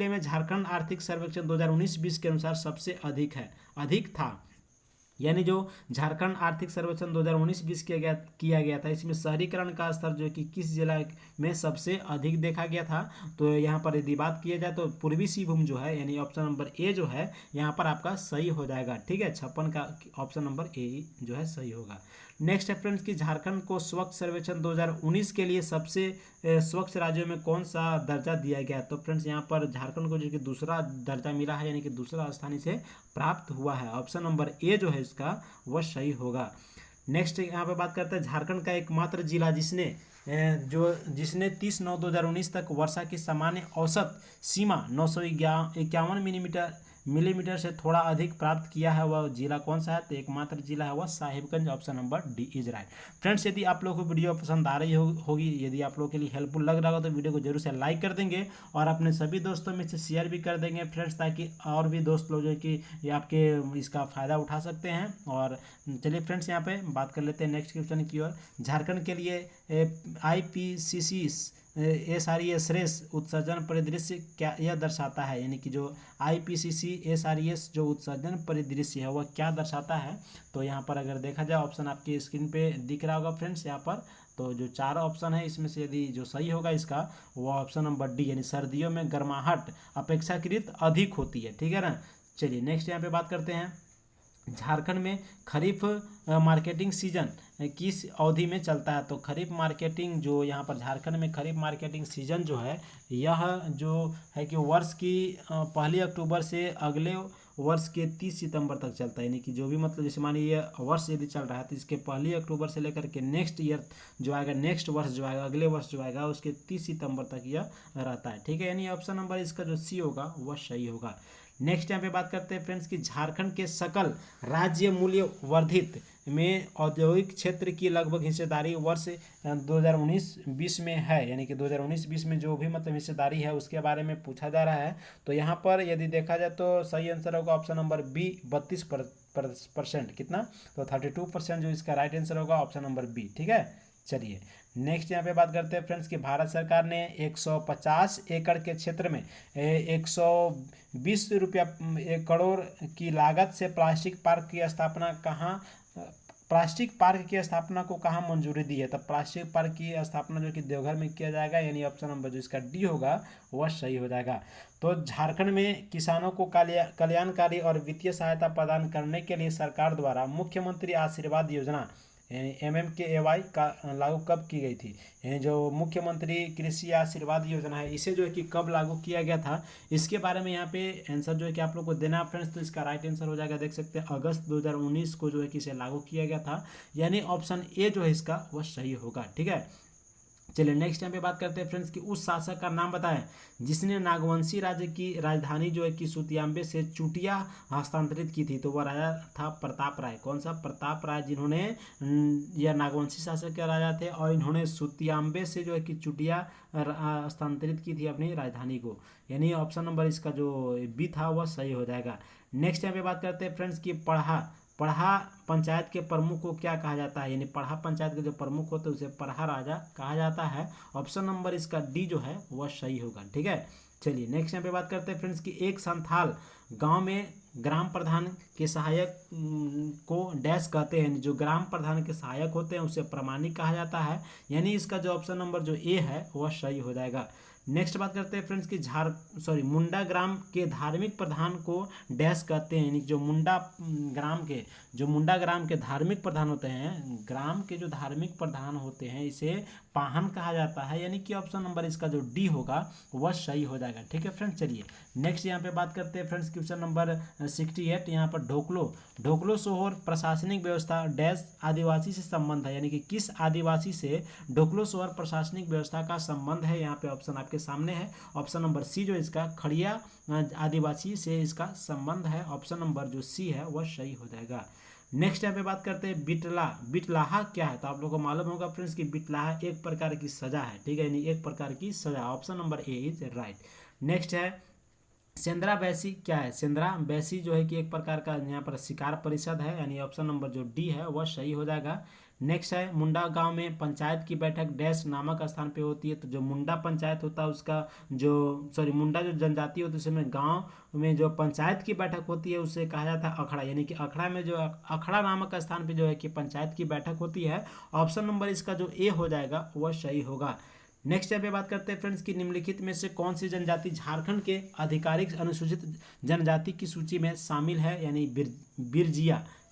में झारखंड आर्थिक सर्वेक्षण 2019-20 के अनुसार सबसे अधिक था, यानी जो झारखंड आर्थिक सर्वेक्षण 2019-20 किया गया था, इसमें शहरीकरण का स्तर जो कि किस जिला में सबसे अधिक देखा गया था। तो यहाँ पर यदि बात किया जाए तो पूर्वी सिंहभूम जो है, यानी ऑप्शन नंबर ए जो है यहाँ पर आपका सही हो जाएगा। ठीक है, 56 का ऑप्शन नंबर ए जो है सही होगा। नेक्स्ट है फ्रेंड्स कि झारखंड को स्वच्छ सर्वेक्षण 2019 के लिए सबसे स्वच्छ राज्यों में कौन सा दर्जा दिया गया, तो फ्रेंड्स यहाँ पर झारखंड को जो कि दूसरा दर्जा मिला है, यानी कि दूसरा स्थान इसे प्राप्त हुआ है, ऑप्शन नंबर ए जो है इसका वह सही होगा। नेक्स्ट यहाँ पे बात करते हैं झारखंड का एकमात्र जिला जिसने 30/9/2019 तक वर्षा की सामान्य औसत सीमा 951 मिलीमीटर से थोड़ा अधिक प्राप्त किया है, वह जिला कौन सा है, तो एकमात्र जिला है वह Sahibganj, option number D is right. Friends यदि आप लोगों को वीडियो पसंद आ रही होगी, यदि आप लोगों के लिए हेल्पफुल लग रहा होगा तो वीडियो को जरूर से लाइक कर देंगे और अपने सभी दोस्तों में से शेयर भी कर देंगे फ्रेंड्स, ताकि और भी दोस्त लोग जो है कि ये आपके इसका फ़ायदा उठा सकते हैं। और चलिए फ्रेंड्स यहाँ पे बात कर लेते हैं नेक्स्ट क्वेश्चन की ओर। झारखंड के लिए IPCC SRES उत्सर्जन परिदृश्य क्या यह दर्शाता है, यानी कि जो IPCC SRES जो उत्सर्जन परिदृश्य है वह क्या दर्शाता है, तो यहाँ पर अगर देखा जाए ऑप्शन आपकी स्क्रीन पे दिख रहा होगा फ्रेंड्स यहाँ पर, तो जो 4 ऑप्शन है इसमें से यदि जो सही होगा इसका वो ऑप्शन नंबर डी, यानी सर्दियों में गर्माहट अपेक्षाकृत अधिक होती है। ठीक है ना। चलिए नेक्स्ट यहाँ पे बात करते हैं, झारखंड में खरीफ मार्केटिंग सीजन किस अवधि में चलता है। तो खरीफ मार्केटिंग जो यहाँ पर झारखंड में खरीफ मार्केटिंग सीजन जो है यह जो है कि वर्ष की 1 अक्टूबर से अगले वर्ष के 30 सितंबर तक चलता है। यानी कि जो भी मतलब जैसे मानिए ये वर्ष यदि चल रहा है तो इसके 1 अक्टूबर से लेकर के नेक्स्ट ईयर जो आएगा, नेक्स्ट वर्ष जो आएगा, अगले वर्ष जो आएगा उसके 30 सितंबर तक यह रहता है। ठीक है, यानी ऑप्शन नंबर इसका जो सी होगा वह सही होगा। नेक्स्ट यहाँ पे बात करते हैं फ्रेंड्स कि झारखंड के सकल राज्य मूल्य वर्धित में औद्योगिक क्षेत्र की लगभग हिस्सेदारी वर्ष 2019-20 में है। यानी कि 2019-20 में जो भी मतलब हिस्सेदारी है उसके बारे में पूछा जा रहा है। तो यहाँ पर यदि देखा जाए तो सही आंसर होगा ऑप्शन नंबर बी 32%। कितना, तो 32% जो इसका राइट आंसर होगा ऑप्शन नंबर बी। ठीक है। चलिए नेक्स्ट यहाँ पे बात करते हैं फ्रेंड्स कि भारत सरकार ने 150 एकड़ के क्षेत्र में 120 रुपया करोड़ की लागत से प्लास्टिक पार्क की स्थापना को कहाँ मंजूरी दी है। तब प्लास्टिक पार्क की स्थापना जो कि देवघर में किया जाएगा, यानी ऑप्शन नंबर जो इसका डी होगा वह सही हो जाएगा। तो झारखंड में किसानों को कल्याणकारी और वित्तीय सहायता प्रदान करने के लिए सरकार द्वारा मुख्यमंत्री आशीर्वाद योजना MMKAY का लागू कब की गई थी। यानी जो मुख्यमंत्री कृषि आशीर्वाद योजना है इसे जो है कि कब लागू किया गया था, इसके बारे में यहाँ पे आंसर जो है कि आप लोग को देना है फ्रेंड्स। तो इसका राइट आंसर हो जाएगा, देख सकते हैं अगस्त 2019 को जो है कि इसे लागू किया गया था, यानी ऑप्शन ए जो है इसका वह सही होगा। ठीक है। चलिए नेक्स्ट यहाँ पे बात करते हैं फ्रेंड्स कि उस शासक का नाम बताएं जिसने नागवंशी राज्य की राजधानी जो है कि सुतियांबे से चुटिया हस्तांतरित की थी। तो वह राजा था प्रताप राय। कौन सा, प्रताप राय, जिन्होंने यह नागवंशी शासक के राजा थे और इन्होंने सुतियांबे से जो है कि चुटिया हस्तांतरित की थी अपनी राजधानी को। यानी ऑप्शन नंबर इसका जो बी था वह सही हो जाएगा। नेक्स्ट यहाँ पे बात करते हैं फ्रेंड्स कि पढ़ा पंचायत के प्रमुख को क्या कहा जाता है। यानी पढ़ा पंचायत के जो प्रमुख होते हैं उसे पढ़ा राजा कहा जाता है। ऑप्शन नंबर इसका डी जो है वह सही होगा। ठीक है। चलिए नेक्स्ट यहाँ पे बात करते हैं फ्रेंड्स कि एक संथाल गांव में ग्राम प्रधान के सहायक को डैश कहते हैं। जो ग्राम प्रधान के सहायक होते हैं उसे प्रमाणिक कहा जाता है। यानी इसका जो ऑप्शन नंबर जो ए है वह सही हो जाएगा। नेक्स्ट बात करते हैं फ्रेंड्स कि मुंडा ग्राम के धार्मिक प्रधान को डैश कहते हैं। यानी जो मुंडा ग्राम के धार्मिक प्रधान होते हैं, ग्राम के जो धार्मिक प्रधान होते हैं इसे पाहन कहा जाता है। यानी कि ऑप्शन नंबर इसका जो डी होगा वह सही हो जाएगा। ठीक है फ्रेंड्स। चलिए नेक्स्ट यहाँ पे बात करते हैं फ्रेंड्स क्वेश्चन नंबर 68। यहाँ पर ढोकलो सोहर प्रशासनिक व्यवस्था डैश आदिवासी से संबंध है। यानी कि किस आदिवासी से ढोकलो सोहर प्रशासनिक व्यवस्था का संबंध है। यहाँ पे ऑप्शन आपके सामने है, ऑप्शन नंबर सी जो इसका खड़िया आदिवासी से इसका संबंध है। ऑप्शन नंबर जो सी है वह सही हो जाएगा। नेक्स्ट यहाँ पे बात करते हैं बिटलाहा क्या है। तो आप लोगों को मालूम होगा फ्रेंड्स कि बिटलाहा एक प्रकार की सजा है। ठीक है, यानी एक प्रकार की सजा। Option number A is right. Next है सेंद्रा बैसी क्या है। सेंद्रा बैसी जो है कि एक प्रकार का यहाँ पर शिकार परिषद है। यानी ऑप्शन नंबर जो डी है वह सही हो जाएगा। नेक्स्ट है मुंडा गांव में पंचायत की बैठक डैश नामक स्थान पे होती है। तो जो मुंडा पंचायत होता है उसका मुंडा जो जनजाति होती है उसमें गांव में जो पंचायत की बैठक होती है उसे कहा जाता है अखड़ा। यानी कि अखड़ा में जो अखड़ा नामक स्थान पे जो है कि पंचायत की बैठक होती है। ऑप्शन नंबर इसका जो ए हो जाएगा वह सही होगा। नेक्स्ट यहाँ पे बात करते हैं फ्रेंड्स कि निम्नलिखित में से कौन सी जनजाति झारखंड के आधिकारिक अनुसूचित जनजाति की सूची में शामिल है। यानी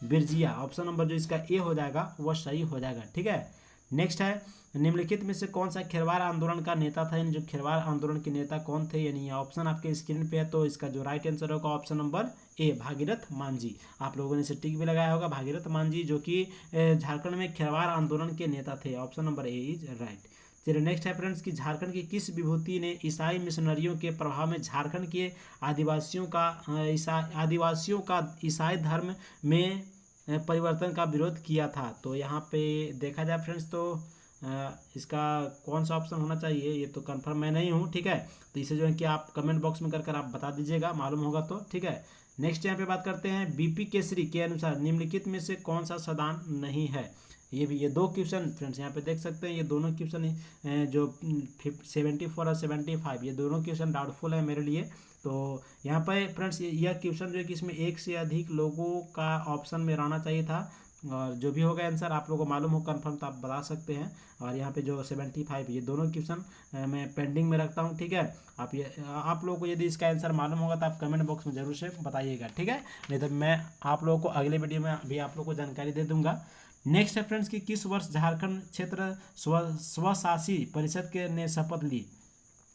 बिरजिया। ऑप्शन नंबर जो इसका ए हो जाएगा वह सही हो जाएगा। ठीक है। नेक्स्ट है निम्नलिखित में से कौन सा खेरवार आंदोलन का नेता था। यानी जो खेरवार आंदोलन के नेता कौन थे। यानी ऑप्शन आपके स्क्रीन पे है। तो इसका जो राइट आंसर होगा option number A Bhagirath Manjhi. आप लोगों ने इसे टिक भी लगाया होगा, भागीरथ मांझी जो कि झारखंड में खेरवार आंदोलन के नेता थे। Option number A is right. चलिए नेक्स्ट है फ्रेंड्स कि झारखंड की किस विभूति ने ईसाई मिशनरियों के प्रभाव में झारखंड के आदिवासियों का ईसाई धर्म में परिवर्तन का विरोध किया था। तो यहाँ पे देखा जाए फ्रेंड्स तो इसका कौन सा ऑप्शन होना चाहिए ये तो कंफर्म मैं नहीं हूँ। ठीक है, तो इसे जो है कि आप कमेंट बॉक्स में कर आप बता दीजिएगा, मालूम होगा तो। ठीक है। नेक्स्ट यहाँ पे बात करते हैं बीपी केसरी के अनुसार निम्नलिखित में से कौन सा सदान नहीं है। ये दो क्वेश्चन फ्रेंड्स यहाँ पे देख सकते हैं। ये दोनों क्वेश्चन जो 74 और 75 ये दोनों क्वेश्चन डाउटफुल है मेरे लिए। तो यहाँ पर फ्रेंड्स यह क्वेश्चन जो है कि इसमें एक से अधिक लोगों का ऑप्शन में रहना चाहिए था। और जो भी होगा आंसर आप लोगों को मालूम हो कंफर्म तो आप बता सकते हैं। और यहाँ पे जो 75 ये दोनों क्वेश्चन मैं पेंडिंग में रखता हूँ, ठीक है। आप लोगों को यदि इसका आंसर मालूम होगा तो आप कमेंट बॉक्स में जरूर से बताइएगा, ठीक है। नहीं तो मैं आप लोगों को अगले वीडियो में भी आप लोगों को जानकारी दे दूंगा। नेक्स्ट है फ्रेंड्स कि किस वर्ष झारखंड क्षेत्र स्वशासी परिषद के ने शपथ ली,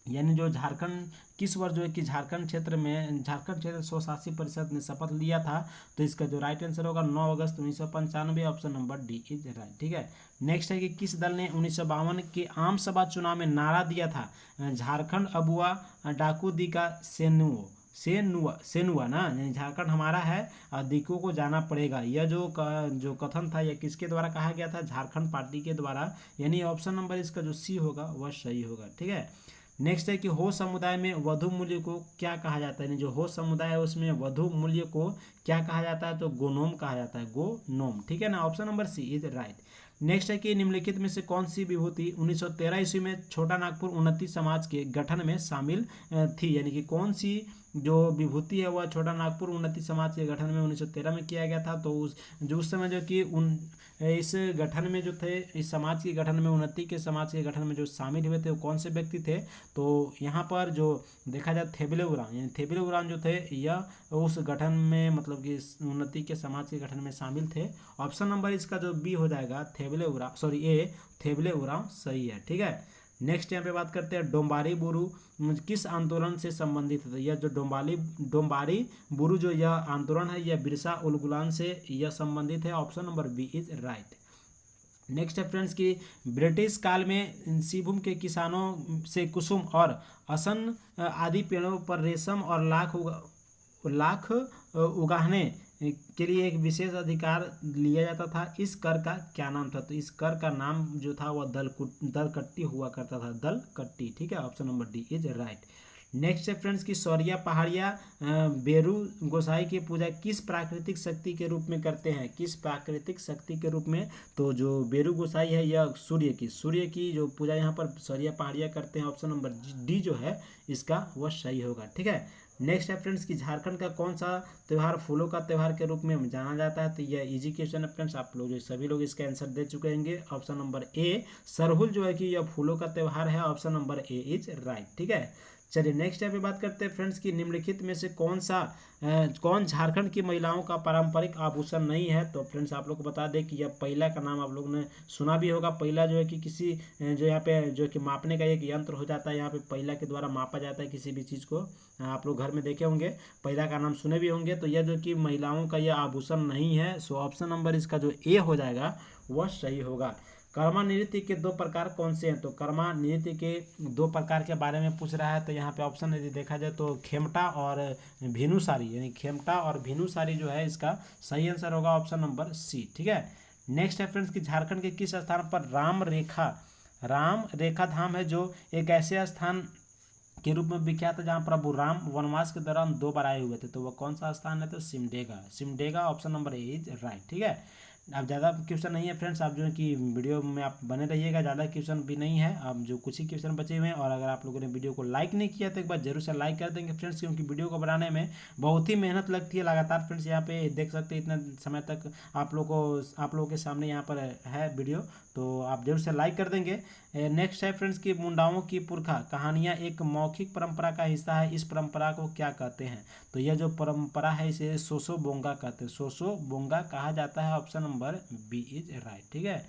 यानी जो झारखंड किस वर्ष जो है कि झारखंड क्षेत्र स्वशासी परिषद ने शपथ लिया था। तो इसका जो राइट आंसर होगा 9 अगस्त 1995, option number D is right, ठीक है। नेक्स्ट है कि किस दल ने 1952 के आम सभा चुनाव में नारा दिया था, झारखंड अबुआ डाकू दी का सेनुआ ना, यानी झारखंड हमारा है और दिक्कू को जाना पड़ेगा। यह जो कथन था यह किसके द्वारा कहा गया था, झारखंड पार्टी के द्वारा, यानी ऑप्शन नंबर इसका जो सी होगा वह सही होगा, ठीक है। नेक्स्ट है कि हो समुदाय में वधु मूल्य को क्या कहा जाता है, यानी जो हो समुदाय है उसमें वधु मूल्य को क्या कहा जाता है, तो गोनोम कहा जाता है, गोनोम, ठीक है ना, option number C is right. Next है कि निम्नलिखित में से कौन सी विभूति 1913 ईस्वी में छोटा नागपुर उन्नति समाज के गठन में शामिल थी, यानी कि कौन सी जो विभूति है वह छोटा नागपुर उन्नति समाज के गठन में 1913 में किया गया था। तो उस समय जो कि इस गठन में जो थे, इस समाज के गठन में, उन्नति के समाज के गठन में जो शामिल हुए थे वो कौन से व्यक्ति थे, तो यहाँ पर जो देखा जाए थेबले उरांव, यानी थेबले उरांव जो थे यह उस गठन में मतलब कि उन्नति के समाज के गठन में शामिल थे। ऑप्शन नंबर इसका जो बी हो जाएगा थेबले उरांव सही है, ठीक है। नेक्स्ट यहाँ पे बात करते हैं डोम्बारी बुरु किस आंदोलन से संबंधित है। यह जो डोम्बारी बुरु जो यह आंदोलन है यह बिरसा उलगुलान से यह संबंधित है, option number B is right. Next है फ्रेंड्स कि ब्रिटिश काल में सिंहभूम के किसानों से कुसुम और असन आदि पेड़ों पर रेशम और लाख उगाने के लिए एक विशेष अधिकार लिया जाता था। इस कर का क्या नाम था, तो इस कर का नाम जो था वह दल कट्टी हुआ करता था, दल कट्टी, ठीक है, option number D is right. Next है फ्रेंड्स कि सौरिया पहाड़िया बेरू गोसाई की पूजा किस प्राकृतिक शक्ति के रूप में करते हैं, किस प्राकृतिक शक्ति के रूप में, तो जो बेरू गोसाई है यह सूर्य की जो पूजा यहाँ पर सौरिया पहाड़िया करते हैं, ऑप्शन नंबर डी जो है इसका वह सही होगा, ठीक है। नेक्स्ट है फ्रेंड्स कि झारखंड का कौन सा त्यौहार फूलों का त्यौहार के रूप में जाना जाता है, तो यह इजी क्वेश्चन है फ्रेंड्स, आप लोग सभी लोग इसका आंसर दे चुके होंगे। ऑप्शन नंबर ए सरहुल जो है कि यह फूलों का त्यौहार है, option number A is right, ठीक है। चलिए नेक्स्ट यहाँ पे बात करते हैं फ्रेंड्स कि निम्नलिखित में से कौन झारखंड की महिलाओं का पारंपरिक आभूषण नहीं है। तो फ्रेंड्स आप लोग को बता दें कि यह पहिला का नाम आप लोगों ने सुना भी होगा। पहिला जो है कि किसी जो यहाँ पे जो कि मापने का एक यंत्र हो जाता है, यहाँ पे पहिला के द्वारा मापा जाता है किसी भी चीज़ को, आप लोग घर में देखे होंगे, पहिला का नाम सुने भी होंगे। तो यह जो कि महिलाओं का यह आभूषण नहीं है, सो ऑप्शन नंबर इसका जो ए हो जाएगा वह सही होगा। कर्मा नृत्य के दो प्रकार कौन से हैं, तो कर्मा नृत्य के दो प्रकार के बारे में पूछ रहा है। तो यहाँ पे ऑप्शन यदि देखा जाए तो खेमटा और भेनुसारी, यानी खेमटा और भेनुसारी जो है इसका सही आंसर होगा, ऑप्शन नंबर सी, ठीक है। नेक्स्ट है फ्रेंड्स कि झारखंड के किस स्थान पर राम रेखा धाम है, जो एक ऐसे स्थान के रूप में विख्यात है जहाँ प्रभु राम वनवास के दौरान 2 बार आए हुए थे। तो वह कौन सा स्थान है, तो Simdega, option number A is right, ठीक है। अब ज़्यादा क्वेश्चन नहीं है फ्रेंड्स, आप जो है कि वीडियो में आप बने रहिएगा, ज़्यादा क्वेश्चन भी नहीं है, अब जो कुछ ही क्वेश्चन बचे हुए हैं। और अगर आप लोगों ने वीडियो को लाइक नहीं किया तो एक बार जरूर से लाइक कर देंगे फ्रेंड्स, क्योंकि वीडियो को बनाने में बहुत ही मेहनत लगती है लगातार। फ्रेंड्स यहाँ पे देख सकते हैं इतना समय तक आप लोगों के सामने यहाँ पर है वीडियो, तो आप जरूर से लाइक कर देंगे। नेक्स्ट है फ्रेंड्स कि मुंडाओं की पुरखा कहानियाँ एक मौखिक परंपरा का हिस्सा है, इस परंपरा को क्या कहते हैं, तो यह जो परंपरा है इसे सोसो बोंगा कहते हैं, सोसो बोंगा कहा जाता है, option number B is right, ठीक है।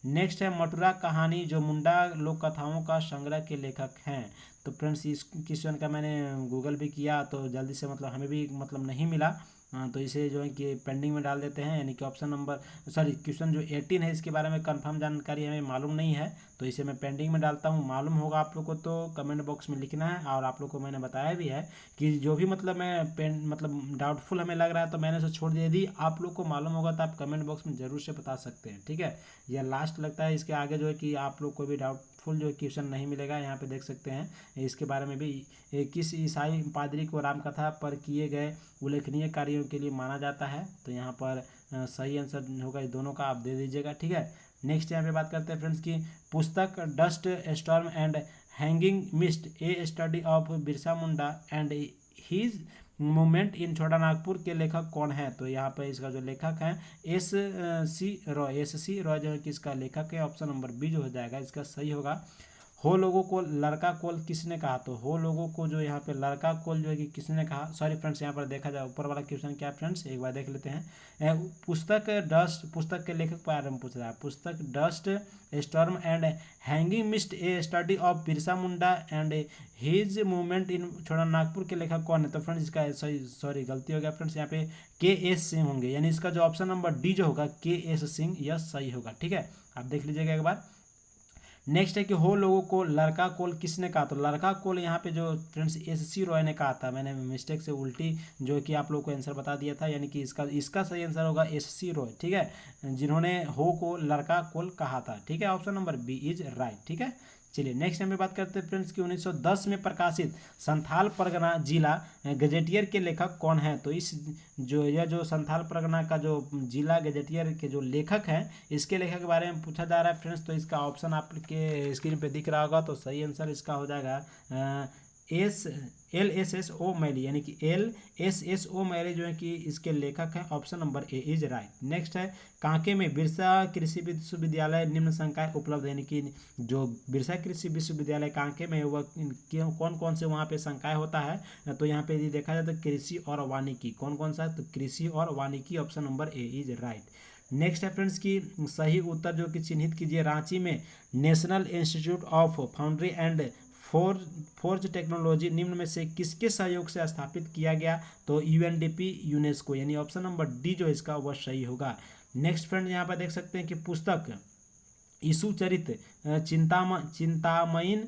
नेक्स्ट है मटुरा कहानी जो मुंडा लोक कथाओं का संग्रह के लेखक हैं। तो फ्रेंड्स इस क्वेश्चन का मैंने गूगल भी किया तो जल्दी से मतलब हमें भी मतलब नहीं मिला, तो इसे जो है कि पेंडिंग में डाल देते हैं, यानी कि क्वेश्चन जो 18 है इसके बारे में कंफर्म जानकारी हमें मालूम नहीं है, तो इसे मैं पेंडिंग में डालता हूँ। मालूम होगा आप लोग को तो कमेंट बॉक्स में लिखना है। और आप लोग को मैंने बताया भी है कि जो भी मतलब मैं डाउटफुल हमें लग रहा है तो मैंने उसे छोड़ दिया। यदि आप लोग को मालूम होगा तो आप कमेंट बॉक्स में ज़रूर से बता सकते हैं, ठीक है। यह लास्ट लगता है, इसके आगे जो है कि आप लोग को भी डाउटफुल जो क्वेश्चन नहीं मिलेगा। यहाँ पे देख सकते हैं इसके बारे में भी, किस ईसाई पादरी को रामकथा पर किए गए उल्लेखनीय कार्यों के लिए माना जाता है। तो यहाँ पर सही आंसर होगा इस दोनों का, आप दे दीजिएगा, ठीक है। नेक्स्ट यहाँ पे बात करते हैं फ्रेंड्स की पुस्तक dust storm and hanging mist a study of Birsa Munda and his movement in Chota Nagpur के लेखक कौन है? तो यहाँ पे इसका जो लेखक है एस सी रॉय जो है कि इसका लेखक है। ऑप्शन नंबर बी जो हो जाएगा इसका सही होगा। हो लोगों को लड़का कोल किसने कहा? तो हो लोगों को जो यहाँ पे लड़का कोल जो है कि किसने कहा, सॉरी फ्रेंड्स, यहाँ पर देखा जाए ऊपर वाला क्वेश्चन क्या है फ्रेंड्स, एक बार देख लेते हैं। पुस्तक डस्ट, पुस्तक के लेखक बारे में पूछ रहा है। पुस्तक dust storm and hanging mist a study of Birsa Munda and his movement in Chota Nagpur के लेखक कौन है? तो फ्रेंड्स इसका सही, सॉरी गलती हो गया फ्रेंड्स, यहाँ पे के.एस. सिंह होंगे, यानी इसका जो ऑप्शन नंबर डी जो होगा के.एस. सिंह यह सही होगा। ठीक है, आप देख लीजिएगा एक बार। नेक्स्ट है कि हो लोगों को लड़का कोल किसने कहा? तो लड़का कोल यहाँ पे जो फ्रेंड्स एस.सी. रॉय ने कहा था। मैंने मिस्टेक से उल्टी जो कि आप लोगों को आंसर बता दिया था, यानी कि इसका सही आंसर होगा एस.सी. रॉय। ठीक है, जिन्होंने हो को लड़का कोल कहा था। ठीक है, option number B is right. ठीक है, चलिए नेक्स्ट हम बात करते हैं फ्रेंड्स कि 1910 में प्रकाशित संथाल परगना जिला गजेटियर के लेखक कौन है? तो इस जो संथाल परगना का जो जिला गजेटियर के जो लेखक हैं, इसके लेखक के बारे में पूछा जा रहा है फ्रेंड्स। तो इसका ऑप्शन आपके स्क्रीन पे दिख रहा होगा, तो सही आंसर इसका हो जाएगा LSSO मैली, यानी कि LSSO मैली जो है कि इसके लेखक हैं। Option number A is right. Next है कांके में बिरसा कृषि विश्वविद्यालय निम्न संकाय उपलब्ध है, यानी कि जो बिरसा कृषि विश्वविद्यालय कांके में वह कौन कौन से वहाँ पे संकाय होता है? तो यहाँ पे यदि देखा जाए तो कृषि और वानिकी, कौन कौन सा? तो कृषि और वानिकी, option number A is right. Next है फ्रेंड्स की सही उत्तर जो कि चिन्हित कीजिए। रांची में national institute of foundry and forge technology निम्न में से किसके सहयोग से स्थापित किया गया? तो UNDP यूनेस्को, यानी ऑप्शन नंबर डी जो इसका वह सही होगा। नेक्स्ट फ्रेंड यहाँ पर देख सकते हैं कि पुस्तक यीशु चरित चिंतामयीन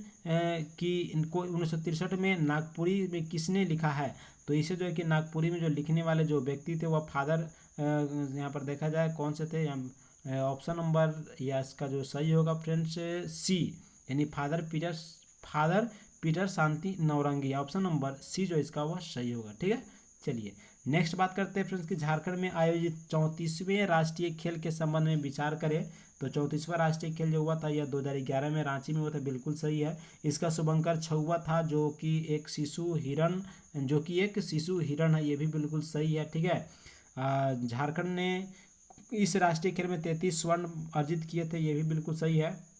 की इनको 1963 में नागपुरी में किसने लिखा है? तो इसे जो है कि नागपुरी में जो लिखने वाले जो व्यक्ति थे वह फादर, यहाँ पर देखा जाए कौन से थे, ऑप्शन नंबर या इसका जो सही होगा फ्रेंड्स सी, यानी फादर पीटर शांति नौरंगी, ऑप्शन नंबर सी जो इसका वह सही होगा। ठीक है, चलिए नेक्स्ट बात करते हैं फ्रेंड्स कि झारखंड में आयोजित 34वें राष्ट्रीय खेल के संबंध में विचार करें। तो 34वां राष्ट्रीय खेल जो हुआ था यह 2011 में रांची में हुआ था, बिल्कुल सही है। इसका शुभंकर छुआ था जो कि एक शिशु हिरण है, ये भी बिल्कुल सही है। ठीक है, झारखंड ने इस राष्ट्रीय खेल में 33 स्वर्ण अर्जित किए थे, ये भी बिल्कुल सही है।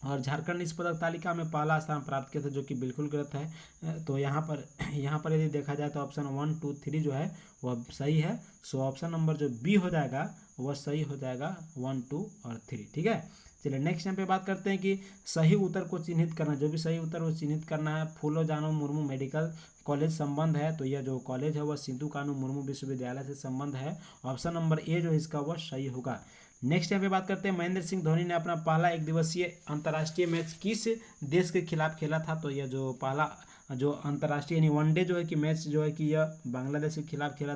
और झारखंड इस पदक तालिका में पहला स्थान प्राप्त किया था, जो कि बिल्कुल गलत है। तो यहाँ पर यदि देखा जाए तो ऑप्शन 1, 2, 3 जो है वह सही है। सो ऑप्शन नंबर जो बी हो जाएगा वह सही हो जाएगा, 1, 2 और 3। ठीक है, चलिए नेक्स्ट यहाँ पे बात करते हैं कि सही उत्तर को चिन्हित करना। जो भी सही उत्तर वो चिन्हित करना है। फूलो जानो मुर्मू मेडिकल कॉलेज संबंध है, तो यह जो कॉलेज है वह सिंधु कानू मुर्मू विश्वविद्यालय से संबंध है। ऑप्शन नंबर ए जो इसका वह सही होगा। नेक्स्ट यहाँ पे बात करते हैं महेंद्र सिंह धोनी ने अपना पहला एक दिवसीय अंतर्राष्ट्रीय मैच किस देश के खिलाफ खेला था? तो यह जो पहला जो अंतर्राष्ट्रीय यानी वनडे जो है कि मैच जो है कि यह बांग्लादेश के खिलाफ खेले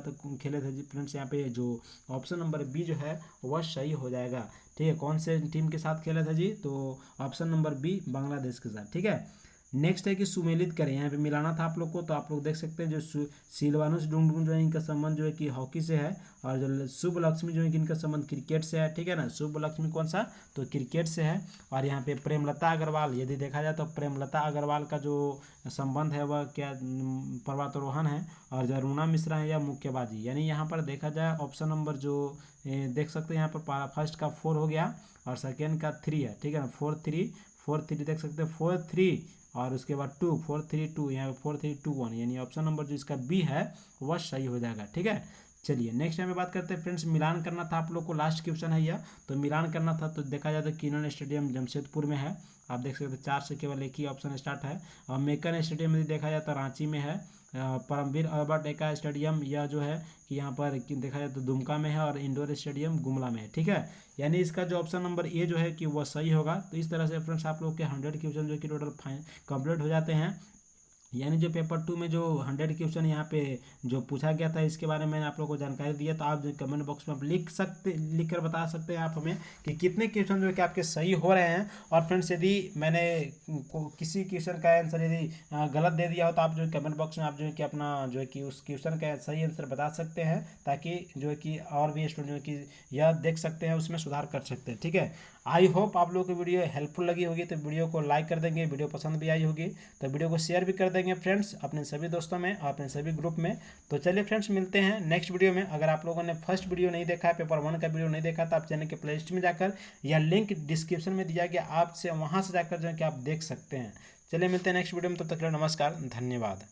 थे फ्रेंड्स। यहाँ पे जो ऑप्शन नंबर बी जो है वह सही हो जाएगा। ठीक है, कौन से टीम के साथ खेला था जी? तो ऑप्शन नंबर बी बांग्लादेश के साथ। ठीक है, नेक्स्ट है कि सुमेलित करें, यहाँ पे मिलाना था आप लोग को। तो आप लोग देख सकते हैं जो सिलवानुस डुंगडुंग जो है इनका संबंध जो है कि हॉकी से है, और जो शुभ लक्ष्मी जो है कि इनका संबंध क्रिकेट से है। ठीक है ना, शुभ लक्ष्मी कौन सा? तो क्रिकेट से है। और यहाँ पे प्रेमलता अग्रवाल, यदि देखा जाए तो प्रेमलता अग्रवाल का जो संबंध है वह क्या पर्वतारोहण है। और जो अरुणा मिश्रा है या मुक्केबाजी, यानी यहाँ पर देखा जाए ऑप्शन नंबर जो देख सकते हैं यहाँ पर फर्स्ट का 4 हो गया और सेकेंड का 3 है। ठीक है ना, 4, 3 देख सकते हैं, 4, 3 और उसके बाद 2, 4, 3, 2, यहाँ पे 4, 3, 2, 1, यानी ऑप्शन नंबर जो इसका बी है वह सही हो जाएगा। ठीक है, चलिए नेक्स्ट यहाँ पे बात करते हैं फ्रेंड्स, मिलान करना था आप लोग को, लास्ट क्वेश्चन है यह। तो मिलान करना था तो देखा जाए तो किनन स्टेडियम जमशेदपुर में है, आप देख सकते हैं 4 से केवल एक ही ऑप्शन स्टार्ट है। और मेकन स्टेडियम यदि देखा जाए तो रांची में है। परमवीर अल्बर्ट एक्का स्टेडियम यह जो है कि यहाँ पर देखा जाए तो दुमका में है। और इंडोर स्टेडियम गुमला में है। ठीक है, यानी इसका जो ऑप्शन नंबर ए जो है कि वह सही होगा। तो इस तरह से फ्रेंड्स आप लोग के 100 क्वेश्चन जो कि टोटल कंप्लीट हो जाते हैं। यानी जो पेपर 2 में जो 100 क्वेश्चन यहाँ पे जो पूछा गया था इसके बारे में मैंने आप लोगों को जानकारी दिया। तो आप जो कमेंट बॉक्स में आप लिख कर बता सकते हैं आप हमें कि कितने क्वेश्चन जो है कि आपके सही हो रहे हैं। और फ्रेंड्स यदि मैंने किसी क्वेश्चन का आंसर यदि गलत दे दिया हो तो आप जो कमेंट बॉक्स में आप जो है कि अपना जो है कि उस क्वेश्चन का सही आंसर बता सकते हैं, ताकि जो है कि और भी स्टूडेंट जो है कि यह देख सकते हैं उसमें सुधार कर सकते हैं। ठीक है, आई होप आप लोगों को वीडियो हेल्पफुल लगी होगी, तो वीडियो को लाइक कर देंगे, वीडियो पसंद भी आई होगी तो वीडियो को शेयर भी कर देंगे फ्रेंड्स अपने सभी दोस्तों में, अपने सभी ग्रुप में। तो चलिए फ्रेंड्स, मिलते हैं नेक्स्ट वीडियो में। अगर आप लोगों ने फर्स्ट वीडियो नहीं देखा है, पेपर 1 का वीडियो नहीं देखा, तो आप चैनल के प्ले लिस्ट में जाकर या लिंक डिस्क्रिप्शन में दिया गया आपसे वहाँ से जाकर जो है कि आप देख सकते हैं। चलिए मिलते हैं नेक्स्ट वीडियो में, तब तक के लिए नमस्कार, धन्यवाद।